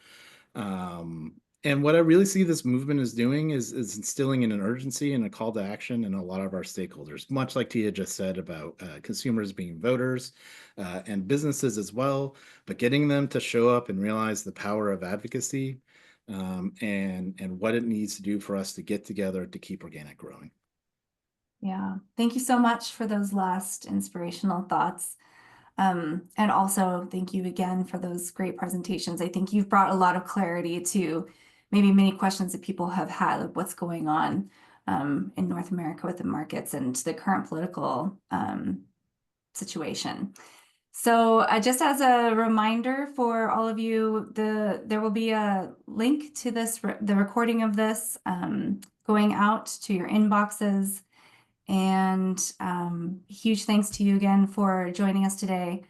And what I really see this movement is doing is instilling in an urgency and a call to action in a lot of our stakeholders, much like Tia just said about consumers being voters and businesses as well, but getting them to show up and realize the power of advocacy and what it needs to do for us to get together to keep organic growing. Yeah, thank you so much for those last inspirational thoughts. And also thank you again for those great presentations. I think you've brought a lot of clarity to maybe many questions that people have had of what's going on in North America with the markets and the current political situation. So just as a reminder for all of you, there will be a link to this, the recording of this going out to your inboxes. And huge thanks to you again for joining us today.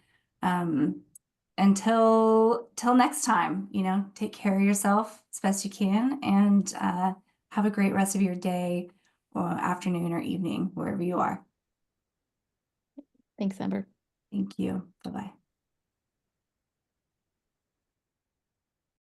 Until next time, take care of yourself as best you can, and have a great rest of your day or afternoon or evening, wherever you are. Thanks, Amber. Thank you. Bye-bye.